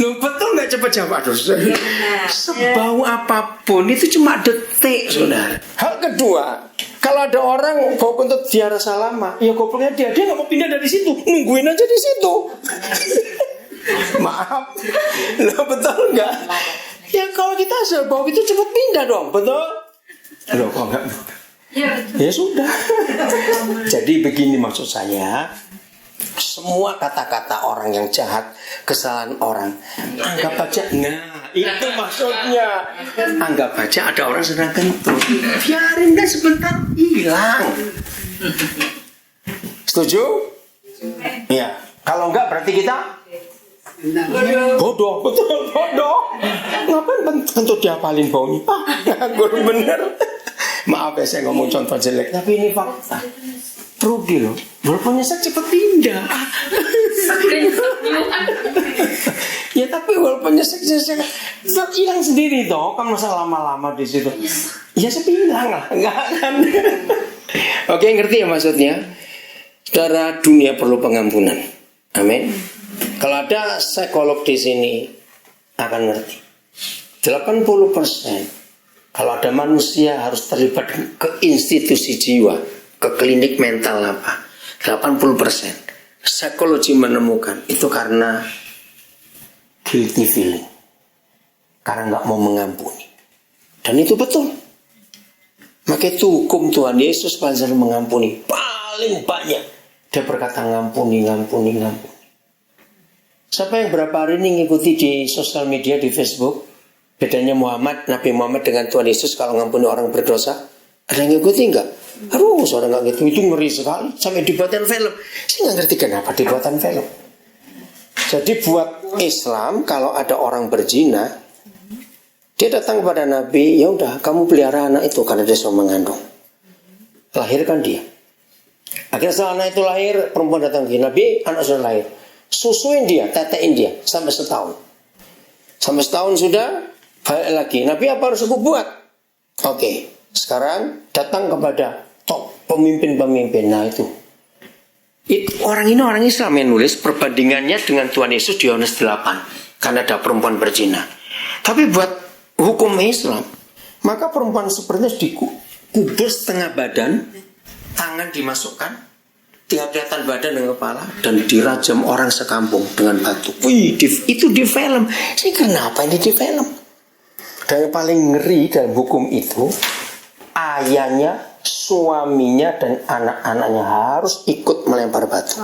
Loh, betul nggak? Cepat jawab. Aduh, sebau apapun itu cuma detik, saudara. Hal kedua, kalau ada orang bau kentut dia rasa lama, ya gobloknya dia nggak mau pindah dari situ, nungguin aja di situ. Maaf, loh betul nggak? Ya kalau kita asal bau itu cepat pindah dong, betul? Loh kok nggak? Ya sudah. Jadi begini maksud saya, semua kata-kata orang yang jahat, kesalahan orang, anggap aja. Nah itu maksudnya, anggap aja ada orang sedang kentut, biarin deh sebentar hilang. Setuju? Ya. Kalau enggak berarti kita bodoh, betul bodoh. Ngapain kentut diapalin baunya? Gue bener. Maaf ya saya ngomong contoh jelek, tapi ini fakta. Rugi loh, walaupun nyesek cepet pindah. Ya tapi walaupun nyesek hilang sendiri toh, kan masa lama-lama di situ. Ya sepilang lah, enggak kan? Oke, ngerti ya maksudnya? Saudara, dunia perlu pengampunan. Amin. Kalau ada psikolog di sini akan ngerti. 80% kalau ada manusia harus terlibat ke institusi jiwa, ke klinik mental apa. 80% psikologi menemukan itu karena guilty feeling. Karena nggak mau mengampuni. Dan itu betul. Maka itu hukum Tuhan Yesus pada mengampuni paling banyak. Dia berkata ngampuni. Siapa yang berapa hari ini ngikuti di sosial media, di Facebook, bedanya Nabi Muhammad dengan Tuhan Yesus kalau ngampuni orang berdosa? Ada yang ngikuti enggak? Aduh, seorang enggak gitu, itu ngeri sekali. Sampai dibuatkan film. Saya nggak ngerti kenapa dibuatkan film. Jadi buat Islam, kalau ada orang berzina, dia datang kepada Nabi, ya udah, kamu pelihara anak itu karena dia sudah mengandung. Lahirkan dia. Akhirnya setelah anak itu lahir, perempuan datang ke Nabi, anak sudah lahir. Susuin dia, tetein dia sampai setahun. Sampai setahun sudah, balik lagi. Nabi, apa harus aku buat? Oke, sekarang datang kepada top pemimpin-pemimpin. Nah itu orang Islam yang nulis perbandingannya dengan Tuhan Yesus di Yohanes 8. Karena ada perempuan berzina. Tapi buat hukum Islam, maka perempuan seperti itu dikubur setengah badan, tangan dimasukkan, tinggal kelihatan badan dan kepala, dan dirajam orang sekampung dengan batu. Wih, itu di film. Ini kenapa ini di film? Dan yang paling ngeri dalam hukum itu, ayahnya, suaminya, dan anak-anaknya harus ikut melempar batu.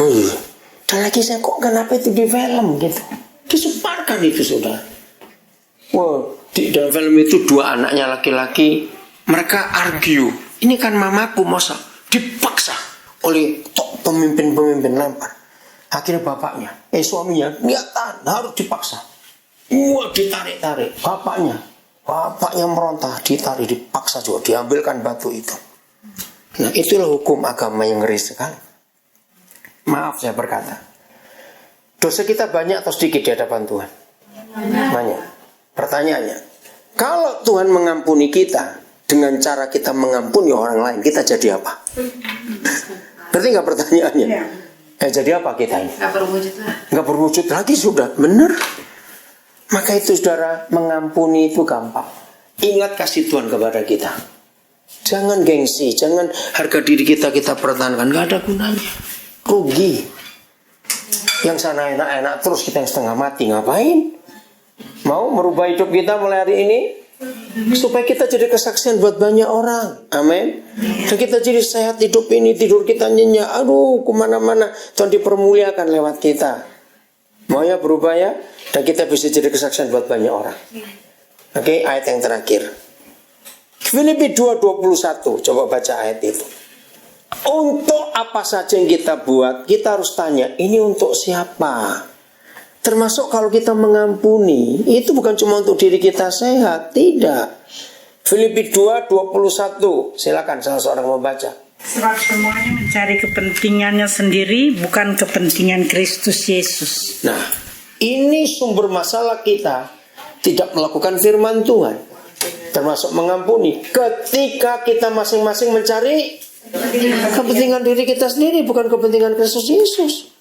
Wih, dan lagi saya kok kenapa itu di film gitu? Disebarkan itu sudah. Wah, di dalam film itu dua anaknya laki-laki, mereka argue. Ini kan mamaku, masa dipaksa oleh pemimpin-pemimpin lempar. Akhirnya bapaknya, suaminya, dia tahan, harus dipaksa. Wah, ditarik-tarik. Bapaknya meronta, ditarik, dipaksa juga, diambilkan batu itu. Nah, itulah hukum agama yang ngeri sekali. Maaf saya berkata, dosa kita banyak atau sedikit di hadapan Tuhan? Banyak. Pertanyaannya, kalau Tuhan mengampuni kita dengan cara kita mengampuni orang lain, kita jadi apa? Ngerti nggak pertanyaannya? Jadi apa kita ini? Nggak berwujud lagi sudah, benar. Maka itu saudara, mengampuni itu gampang. Ingat kasih Tuhan kepada kita. Jangan gengsi, jangan harga diri kita pertahankan, nggak ada gunanya. Rugi. Yang sana enak-enak terus kita yang setengah mati, ngapain? Mau merubah hidup kita mulai hari ini supaya kita jadi kesaksian buat banyak orang. Amin. Dan kita jadi sehat hidup ini, tidur kita nyenyak. Aduh, kemana-mana Tuhan dipermuliakan lewat kita. Mau ya berubah ya? Dan kita bisa jadi kesaksian buat banyak orang. Oke, ayat yang terakhir. Filipi 2:21. Coba baca ayat itu. Untuk apa saja yang kita buat, kita harus tanya, ini untuk siapa? Termasuk kalau kita mengampuni, itu bukan cuma untuk diri kita sehat, tidak. Filipi 2:21. Silakan salah seorang mau baca. Sebab semuanya mencari kepentingannya sendiri, bukan kepentingan Kristus Yesus. Nah, ini sumber masalah kita tidak melakukan firman Tuhan, termasuk mengampuni. Ketika kita masing-masing mencari kepentingan diri kita sendiri, bukan kepentingan Kristus Yesus,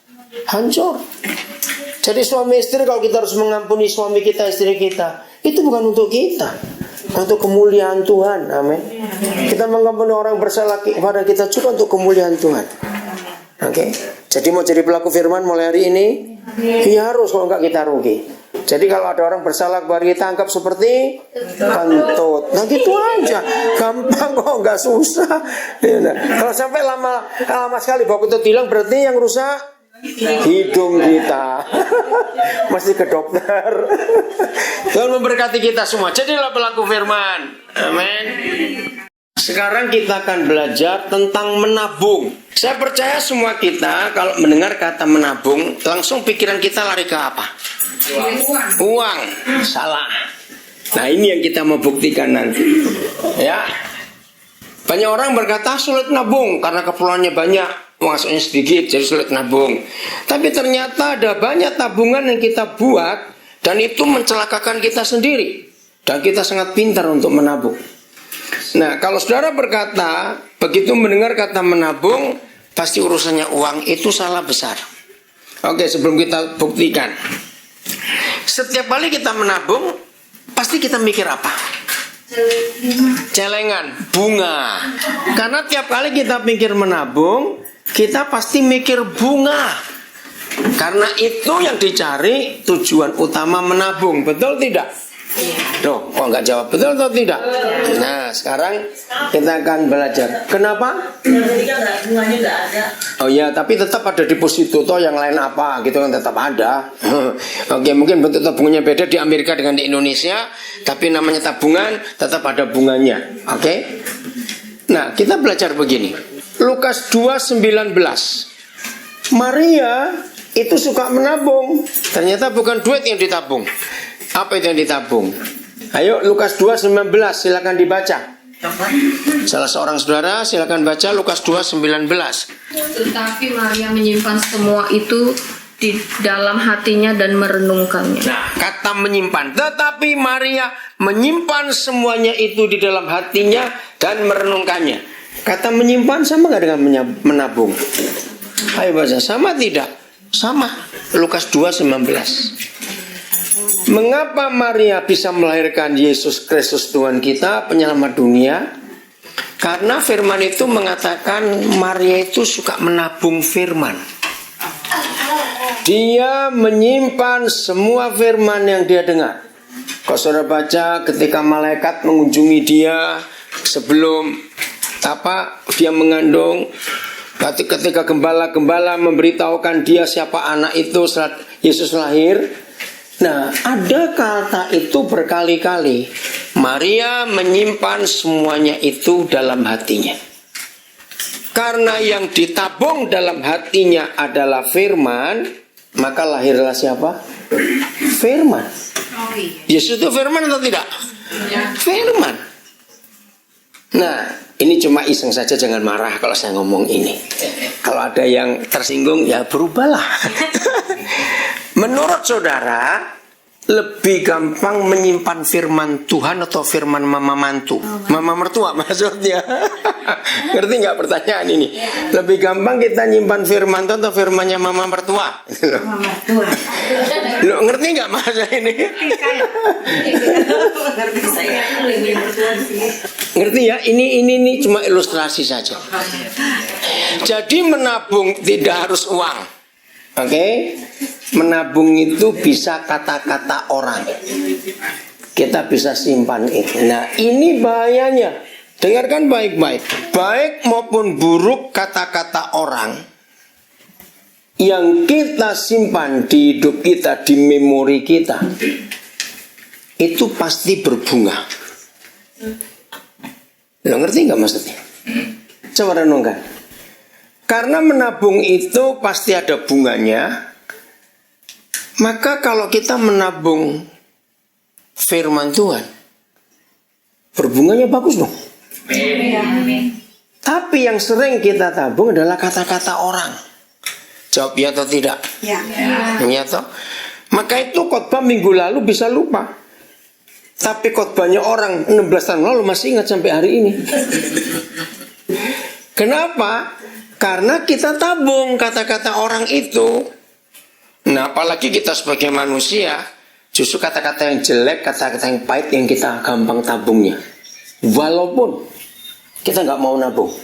hancur. Jadi suami istri, kalau kita harus mengampuni suami kita, istri kita, itu bukan untuk kita, untuk kemuliaan Tuhan. Amin. Kita mengampuni orang bersalah kepada kita juga untuk kemuliaan Tuhan. Oke. Jadi mau jadi pelaku firman mulai hari ini, ya harus, kalau enggak kita rugi. Jadi kalau ada orang bersalah kepada kita, anggap seperti kentut. Nah gitu aja, gampang kok, nggak susah. Kalau sampai lama sekali bawa kentut hilang, berarti yang rusak hidung kita. Masih ke dokter. Tuhan memberkati kita semua. Jadilah pelaku firman. Amin. Sekarang kita akan belajar tentang menabung. Saya percaya semua kita kalau mendengar kata menabung, langsung pikiran kita lari ke apa? Uang. Salah. Nah, ini yang kita mau buktikan nanti. Ya. Banyak orang berkata sulit nabung karena keperluannya banyak, masuknya sedikit, jadi sulit nabung. Tapi ternyata ada banyak tabungan yang kita buat dan itu mencelakakan kita sendiri. Dan kita sangat pintar untuk menabung. Nah, kalau saudara berkata, begitu mendengar kata menabung, pasti urusannya uang, itu salah besar. Oke, sebelum kita buktikan, setiap kali kita menabung, pasti kita mikir apa? Celengan, bunga. Karena tiap kali kita pikir menabung, kita pasti mikir bunga. Karena itu yang dicari tujuan utama menabung. Betul tidak? Loh, kok nggak jawab betul atau tidak? Nah, sekarang kita akan belajar. Kenapa? Bunganya nggak ada. Oh ya, tapi tetap ada deposito toh, yang lain apa gitu kan tetap ada. Oke, mungkin bentuk tabungannya beda di Amerika dengan di Indonesia, tapi namanya tabungan tetap ada bunganya. Oke? Nah, kita belajar begini. Lukas 2:19. Maria itu suka menabung. Ternyata bukan duit yang ditabung. Apa itu yang ditabung? Ayo, Lukas 2:19, silakan dibaca. Salah seorang saudara silakan baca Lukas 2:19. Tetapi Maria menyimpan semua itu di dalam hatinya dan merenungkannya. Nah, kata menyimpan. Tetapi Maria menyimpan semuanya itu di dalam hatinya dan merenungkannya. Kata menyimpan sama nggak dengan menabung? Ayo baca, sama tidak? Sama. Lukas 2:19. Mengapa Maria bisa melahirkan Yesus Kristus Tuhan kita, penyelamat dunia? Karena firman itu mengatakan Maria itu suka menabung firman. Dia menyimpan semua firman yang dia dengar. Kalau saudara baca ketika malaikat mengunjungi dia sebelum dia mengandung, ketika gembala-gembala memberitahukan dia siapa anak itu saat Yesus lahir. Nah, ada kata itu berkali-kali. Maria menyimpan semuanya itu dalam hatinya. Karena yang ditabung dalam hatinya adalah firman, maka lahirlah siapa? Firman. Yesus itu firman atau tidak? Firman. Nah, ini cuma iseng saja, jangan marah kalau saya ngomong ini. Kalau ada yang tersinggung, ya berubahlah. Menurut saudara, lebih gampang menyimpan firman Tuhan atau firman mama mantu? Mama mertua maksudnya. Ngerti nggak pertanyaan ini? Lebih gampang kita nyimpan firman Tuhan atau firmannya mama mertua? Mama mertua. Lo ngerti nggak maksudnya ini? Ngerti ya? Ini cuma ilustrasi saja. Jadi menabung tidak harus uang. Oke, menabung itu bisa kata-kata orang. Kita bisa simpan itu. Nah, ini bahayanya. Dengarkan baik-baik. Baik maupun buruk kata-kata orang yang kita simpan di hidup kita, di memori kita, itu pasti berbunga. Lo ngerti nggak maksudnya? Coba renungkan. Karena menabung itu pasti ada bunganya. Maka kalau kita menabung firman Tuhan, berbunganya bagus dong. Tapi yang sering kita tabung adalah kata-kata orang. Jawab ya atau tidak? Ya. Ya toh? Maka itu khotbah minggu lalu bisa lupa. Tapi khotbahnya orang 16 tahun lalu masih ingat sampai hari ini. Kenapa? Karena kita tabung kata-kata orang itu. Nah, apalagi kita sebagai manusia, justru kata-kata yang jelek, kata-kata yang pahit yang kita gampang tabungnya. Walaupun kita nggak mau nabung.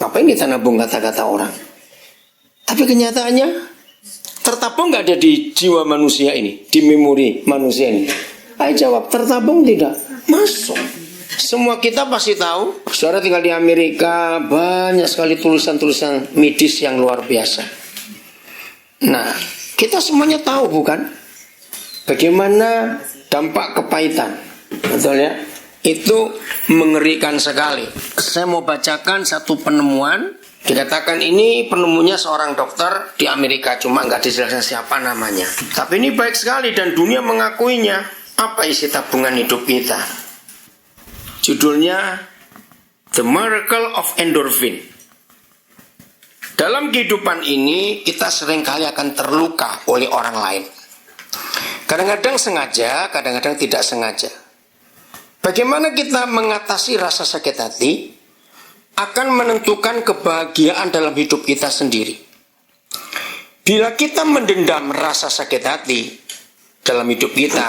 Ngapain kita nabung kata-kata orang? Tapi kenyataannya tertabung nggak ada di jiwa manusia ini, di memori manusia ini. Ayo jawab, tertabung tidak? Masuk. Semua kita pasti tahu, saudara tinggal di Amerika, banyak sekali tulisan-tulisan medis yang luar biasa. Nah, kita semuanya tahu bukan? Bagaimana dampak kepahitan. Betul ya? Itu mengerikan sekali. Saya mau bacakan satu penemuan. Dikatakan ini penemunya seorang dokter di Amerika, cuma nggak dijelaskan siapa namanya. Tapi ini baik sekali dan dunia mengakuinya. Apa isi tabungan hidup kita? Judulnya The Miracle of Endorphin. Dalam kehidupan ini kita seringkali akan terluka oleh orang lain. Kadang-kadang sengaja, kadang-kadang tidak sengaja. Bagaimana kita mengatasi rasa sakit hati? akan menentukan kebahagiaan dalam hidup kita sendiri. Bila kita mendendam rasa sakit hati dalam hidup kita,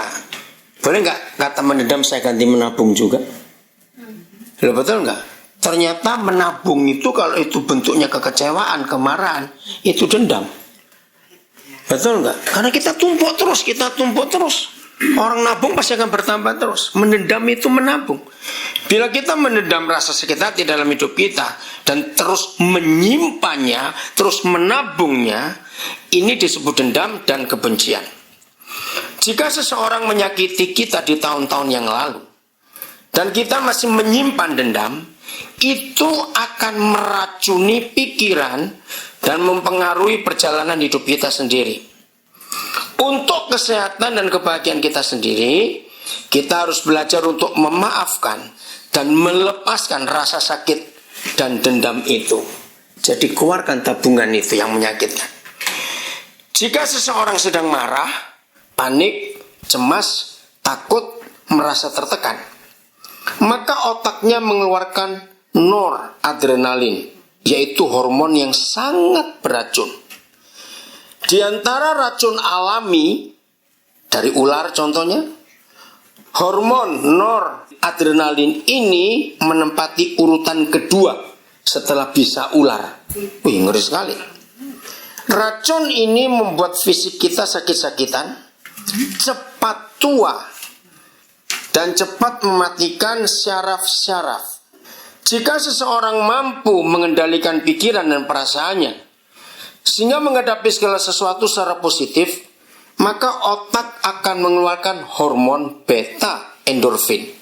boleh nggak kata mendendam saya ganti menabung juga? Loh, betul nggak? Ternyata menabung itu kalau itu bentuknya kekecewaan, kemarahan, itu dendam. Betul nggak? Karena kita tumpuk terus. Orang nabung pasti akan bertambah terus. Mendendam itu menabung. Bila kita mendendam rasa sakit hati dalam hidup kita dan terus menyimpannya, terus menabungnya, ini disebut dendam dan kebencian. Jika seseorang menyakiti kita di tahun-tahun yang lalu dan kita masih menyimpan dendam, itu akan meracuni pikiran dan mempengaruhi perjalanan hidup kita sendiri. Untuk kesehatan dan kebahagiaan kita sendiri, kita harus belajar untuk memaafkan dan melepaskan rasa sakit dan dendam itu. Jadi keluarkan tabungan itu yang menyakitkan. Jika seseorang sedang marah, panik, cemas, takut, merasa tertekan, maka otaknya mengeluarkan noradrenalin, yaitu hormon yang sangat beracun. Di antara racun alami dari ular contohnya, hormon noradrenalin ini menempati urutan kedua setelah bisa ular. Wih, ngeri sekali. Racun ini membuat fisik kita sakit-sakitan, cepat tua, dan cepat mematikan syaraf-syaraf. Jika seseorang mampu mengendalikan pikiran dan perasaannya, sehingga menghadapi segala sesuatu secara positif, maka otak akan mengeluarkan hormon beta endorfin.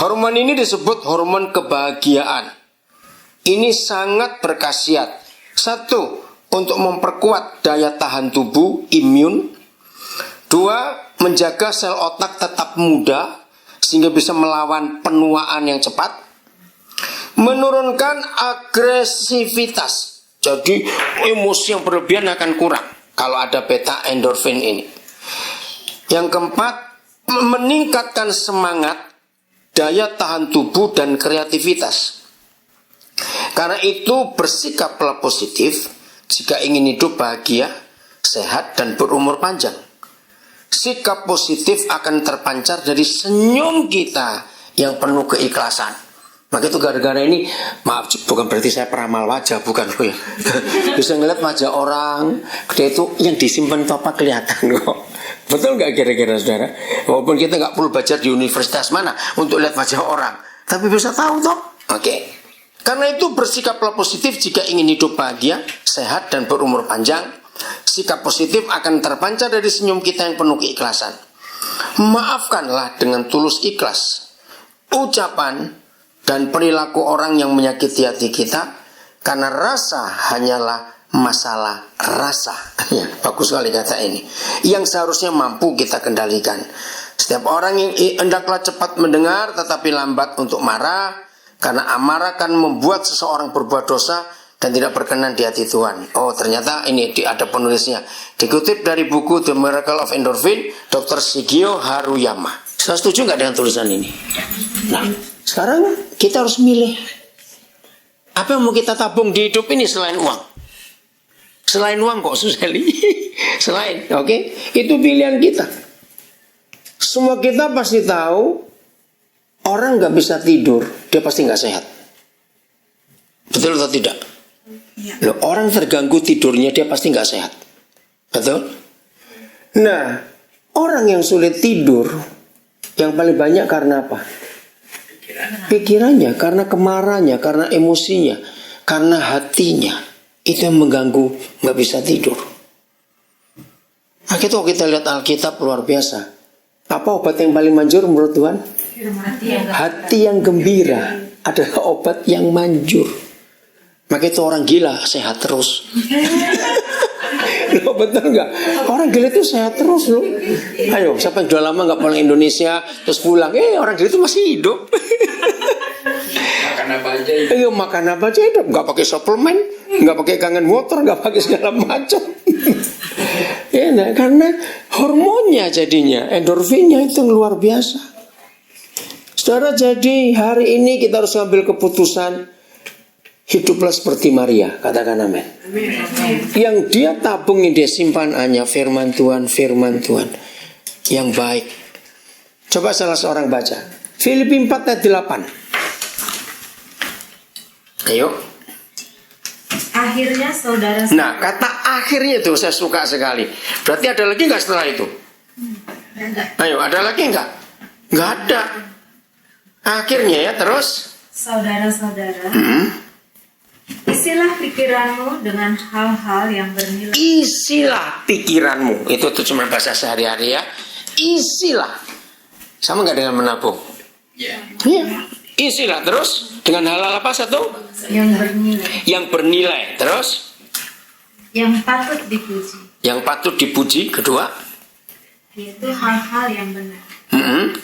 Hormon ini disebut hormon kebahagiaan. Ini sangat berkhasiat. 1, untuk memperkuat daya tahan tubuh, imun. 2, menjaga sel otak tetap muda sehingga bisa melawan penuaan yang cepat. Menurunkan agresivitas. Jadi emosi yang berlebihan akan kurang kalau ada beta endorfin ini. Yang keempat, meningkatkan semangat, daya tahan tubuh dan kreativitas. Karena itu bersikaplah positif jika ingin hidup bahagia, sehat dan berumur panjang. Sikap positif akan terpancar dari senyum kita yang penuh keikhlasan. Maka itu gara-gara ini, maaf, bukan berarti saya peramal wajah, bukan. Bisa ngeliat wajah orang, dia itu yang disimpan itu apa kelihatan kok. Betul nggak kira-kira saudara? Walaupun kita nggak perlu belajar di universitas mana untuk lihat wajah orang, tapi bisa tahu toh. Oke. Karena itu bersikaplah positif jika ingin hidup bahagia, sehat dan berumur panjang. Sikap positif akan terpancar dari senyum kita yang penuh keikhlasan. Maafkanlah dengan tulus ikhlas. Ucapan dan perilaku orang yang menyakiti hati kita, karena rasa hanyalah masalah rasa. Ya, bagus sekali kata ini. Yang seharusnya mampu kita kendalikan. Setiap orang yang hendaklah cepat mendengar tetapi lambat untuk marah, karena amarah akan membuat seseorang berbuat dosa dan tidak berkenan di hati Tuhan. Oh, ternyata ini ada penulisnya. Dikutip dari buku The Miracle of Endorphin, Dr. Shigeo Haruyama. Saya setuju nggak dengan tulisan ini? Nah, sekarang kita harus milih. Apa yang mau kita tabung di hidup ini selain uang? Selain uang kok Suseli. Selain, oke? Itu pilihan kita. Semua kita pasti tahu, orang nggak bisa tidur, dia pasti nggak sehat. Betul atau tidak? Loh, orang terganggu tidurnya, dia pasti nggak sehat. Betul? Nah, orang yang sulit tidur, yang paling banyak karena apa? Pikirannya, karena kemarahannya, karena emosinya, karena hatinya. Itu yang mengganggu, nggak bisa tidur. Nah, itu kita lihat Alkitab luar biasa. Apa obat yang paling manjur menurut Tuhan? Hati yang gembira adalah obat yang manjur. Maka itu orang gila sehat terus. Loh, betul nggak? Orang gila itu sehat terus loh. Ayo, siapa yang udah lama nggak pulang Indonesia terus pulang? Orang gila itu masih hidup. Makan apa aja? Ayo makan apa aja hidup, nggak pakai suplemen, nggak pakai kangen water, nggak pakai segala macam. Ya, nah, karena hormonnya jadinya endorfinnya itu luar biasa. Saudara, jadi hari ini kita harus ambil keputusan hiduplah seperti Maria, katakan amin. Yang dia tabungin, dia simpanannya firman Tuhan yang baik. Coba salah seorang baca Filipi 4 ayat 8. Ayo. Akhirnya saudara. Nah, kata akhirnya itu saya suka sekali. Berarti ada lagi nggak setelah itu? Ayo, ada lagi nggak? Nggak ada. Akhirnya ya, terus. Saudara-saudara, isilah pikiranmu dengan hal-hal yang bernilai. Isilah pikiranmu. Itu tuh cuma bahasa sehari-hari ya. Isilah. Sama nggak dengan menabung? Iya. Isilah terus dengan hal-hal apa satu? Yang bernilai. Yang bernilai. Terus? Yang patut dipuji. Yang patut dipuji. Kedua? Yaitu hal-hal yang benar.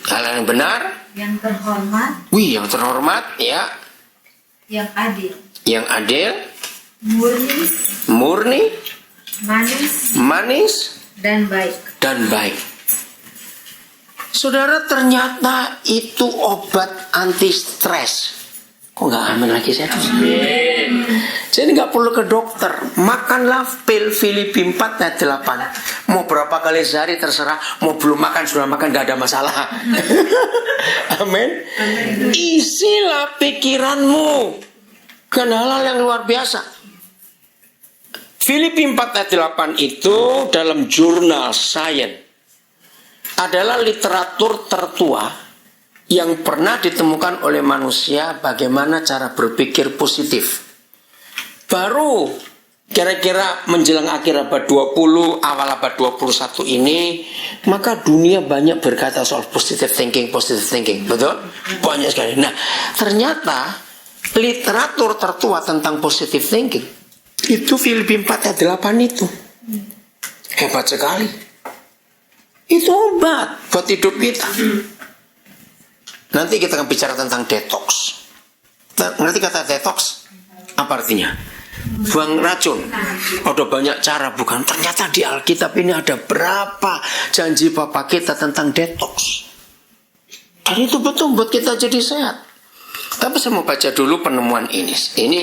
Hal-hal yang benar. Yang terhormat. Wih, yang terhormat ya. Yang adil. Yang adil. Murni. Manis. Dan baik. Saudara, ternyata itu obat anti stres. Kok nggak amin lagi saya? Jadi nggak perlu ke dokter. Makanlah pil Filipi 4 ayat 8. Mau berapa kali sehari terserah. Mau belum makan sudah makan nggak ada masalah. Amin. Isilah pikiranmu dengan hal-hal yang luar biasa. Filipi 4 ayat 8 itu dalam jurnal Science adalah literatur tertua yang pernah ditemukan oleh manusia bagaimana cara berpikir positif. Baru kira-kira menjelang akhir abad 20, awal abad 21 ini, maka dunia banyak berkata soal positive thinking. Betul? Banyak sekali. Nah, ternyata literatur tertua tentang positive thinking itu Filipi 4 ayat 8 itu. Hebat sekali. Itu obat buat hidup kita. Nanti kita akan bicara tentang detox. Ngerti kata detox? Apa artinya? Buang racun. Ada banyak cara, bukan? Ternyata di Alkitab ini ada berapa janji Bapak kita tentang detox. Dan itu betul buat kita jadi sehat. Tapi saya mau baca dulu penemuan ini. Ini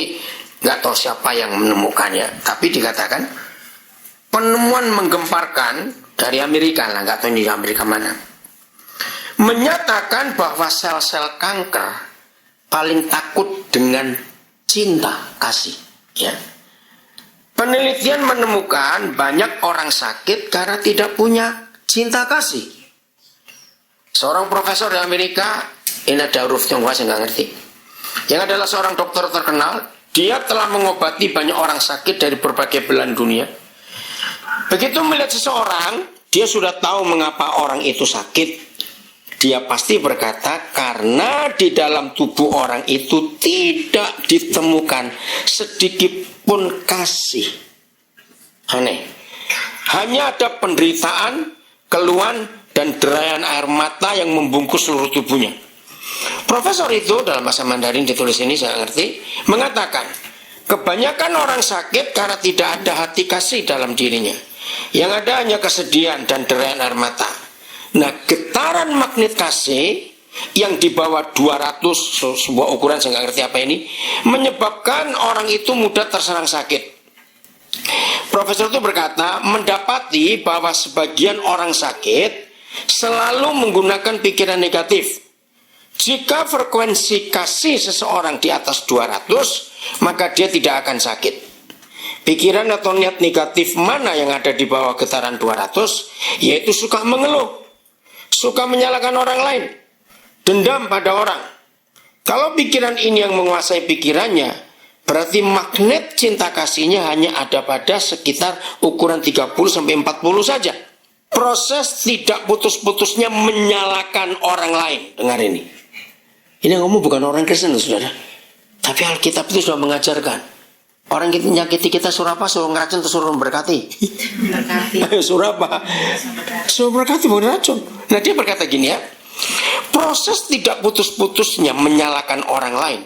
nggak tahu siapa yang menemukannya, tapi dikatakan penemuan menggemparkan dari Amerika lah, nggak tahu di Amerika mana, menyatakan bahwa sel-sel kanker paling takut dengan cinta kasih. Ya. Penelitian menemukan banyak orang sakit karena tidak punya cinta kasih. Seorang profesor di Amerika, ini ada huruf Tionghoa saya nggak ngerti, yang adalah seorang dokter terkenal, dia telah mengobati banyak orang sakit dari berbagai belahan dunia. Begitu melihat seseorang, dia sudah tahu mengapa orang itu sakit. Dia pasti berkata, karena di dalam tubuh orang itu tidak ditemukan sedikit pun kasih. Aneh. Hanya ada penderitaan, keluhan, dan derayan air mata yang membungkus seluruh tubuhnya. Profesor itu, dalam bahasa Mandarin ditulis ini saya ngerti, mengatakan, kebanyakan orang sakit karena tidak ada hati kasih dalam dirinya. Yang ada hanya kesedihan dan derayan air mata. Nah, getaran magnet kasih yang di bawah 200, sebuah ukuran saya nggak ngerti apa ini, menyebabkan orang itu mudah terserang sakit. Profesor itu berkata, mendapati bahwa sebagian orang sakit selalu menggunakan pikiran negatif. Jika frekuensi kasih seseorang di atas 200, maka dia tidak akan sakit. Pikiran atau niat negatif mana yang ada di bawah getaran 200? Yaitu suka mengeluh, suka menyalahkan orang lain, dendam pada orang. Kalau pikiran ini yang menguasai pikirannya, berarti magnet cinta kasihnya hanya ada pada sekitar ukuran 30-40 saja. Proses tidak putus-putusnya menyalahkan orang lain. Dengar ini. Ini ngomong bukan orang Kristen, saudara. Tapi Alkitab itu sudah mengajarkan. Orang kita menyakiti kita suruh apa? Suruh ngeracun atau suruh memberkati? Suruh apa? Suruh berkati, bukan racun. Nah, dia berkata gini ya. Proses tidak putus-putusnya menyalahkan orang lain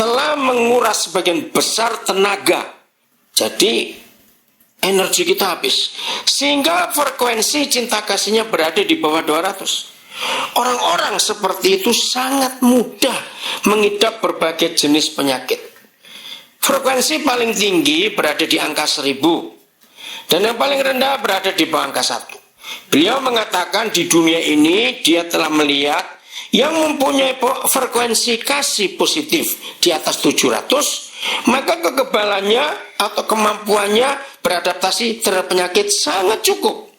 telah menguras sebagian besar tenaga. Jadi energi kita habis. Sehingga frekuensi cinta kasihnya berada di bawah 200. Orang-orang seperti itu sangat mudah mengidap berbagai jenis penyakit. Frekuensi paling tinggi berada di angka 1000 dan yang paling rendah berada di bawah angka 1. Beliau mengatakan di dunia ini dia telah melihat yang mempunyai frekuensi kasih positif di atas 700, maka kekebalannya atau kemampuannya beradaptasi terhadap penyakit sangat cukup.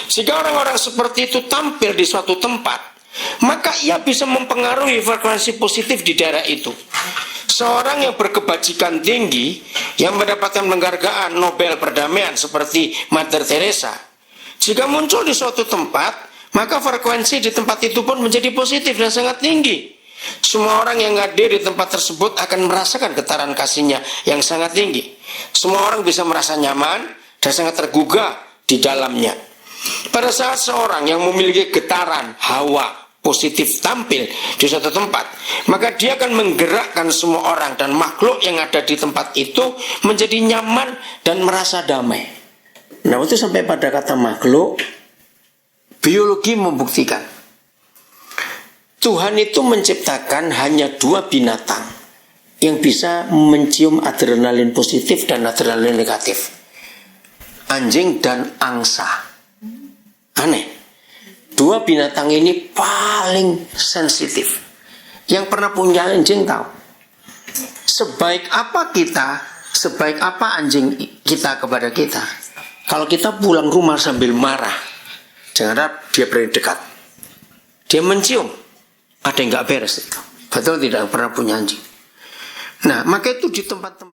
Jika orang-orang seperti itu tampil di suatu tempat, maka ia bisa mempengaruhi frekuensi positif di daerah itu. Seorang yang berkebajikan tinggi, yang mendapatkan penghargaan Nobel perdamaian seperti Mother Teresa, jika muncul di suatu tempat, maka frekuensi di tempat itu pun menjadi positif dan sangat tinggi. Semua orang yang hadir di tempat tersebut akan merasakan getaran kasihnya yang sangat tinggi. Semua orang bisa merasa nyaman dan sangat tergugah di dalamnya. Pada saat seorang yang memiliki getaran hawa positif tampil di suatu tempat, maka dia akan menggerakkan semua orang dan makhluk yang ada di tempat itu menjadi nyaman dan merasa damai. Nah, itu sampai pada kata makhluk, biologi membuktikan Tuhan itu menciptakan hanya 2 binatang yang bisa mencium adrenalin positif dan adrenalin negatif. Anjing dan angsa. Aneh. 2 binatang ini paling sensitif. Yang pernah punya anjing tahu. Sebaik apa kita, sebaik apa anjing kita kepada kita. Kalau kita pulang rumah sambil marah, jangan harap dia berani dekat. Dia mencium. Ada yang nggak beres itu. Betul tidak pernah punya anjing. Nah, maka itu di tempat-tempat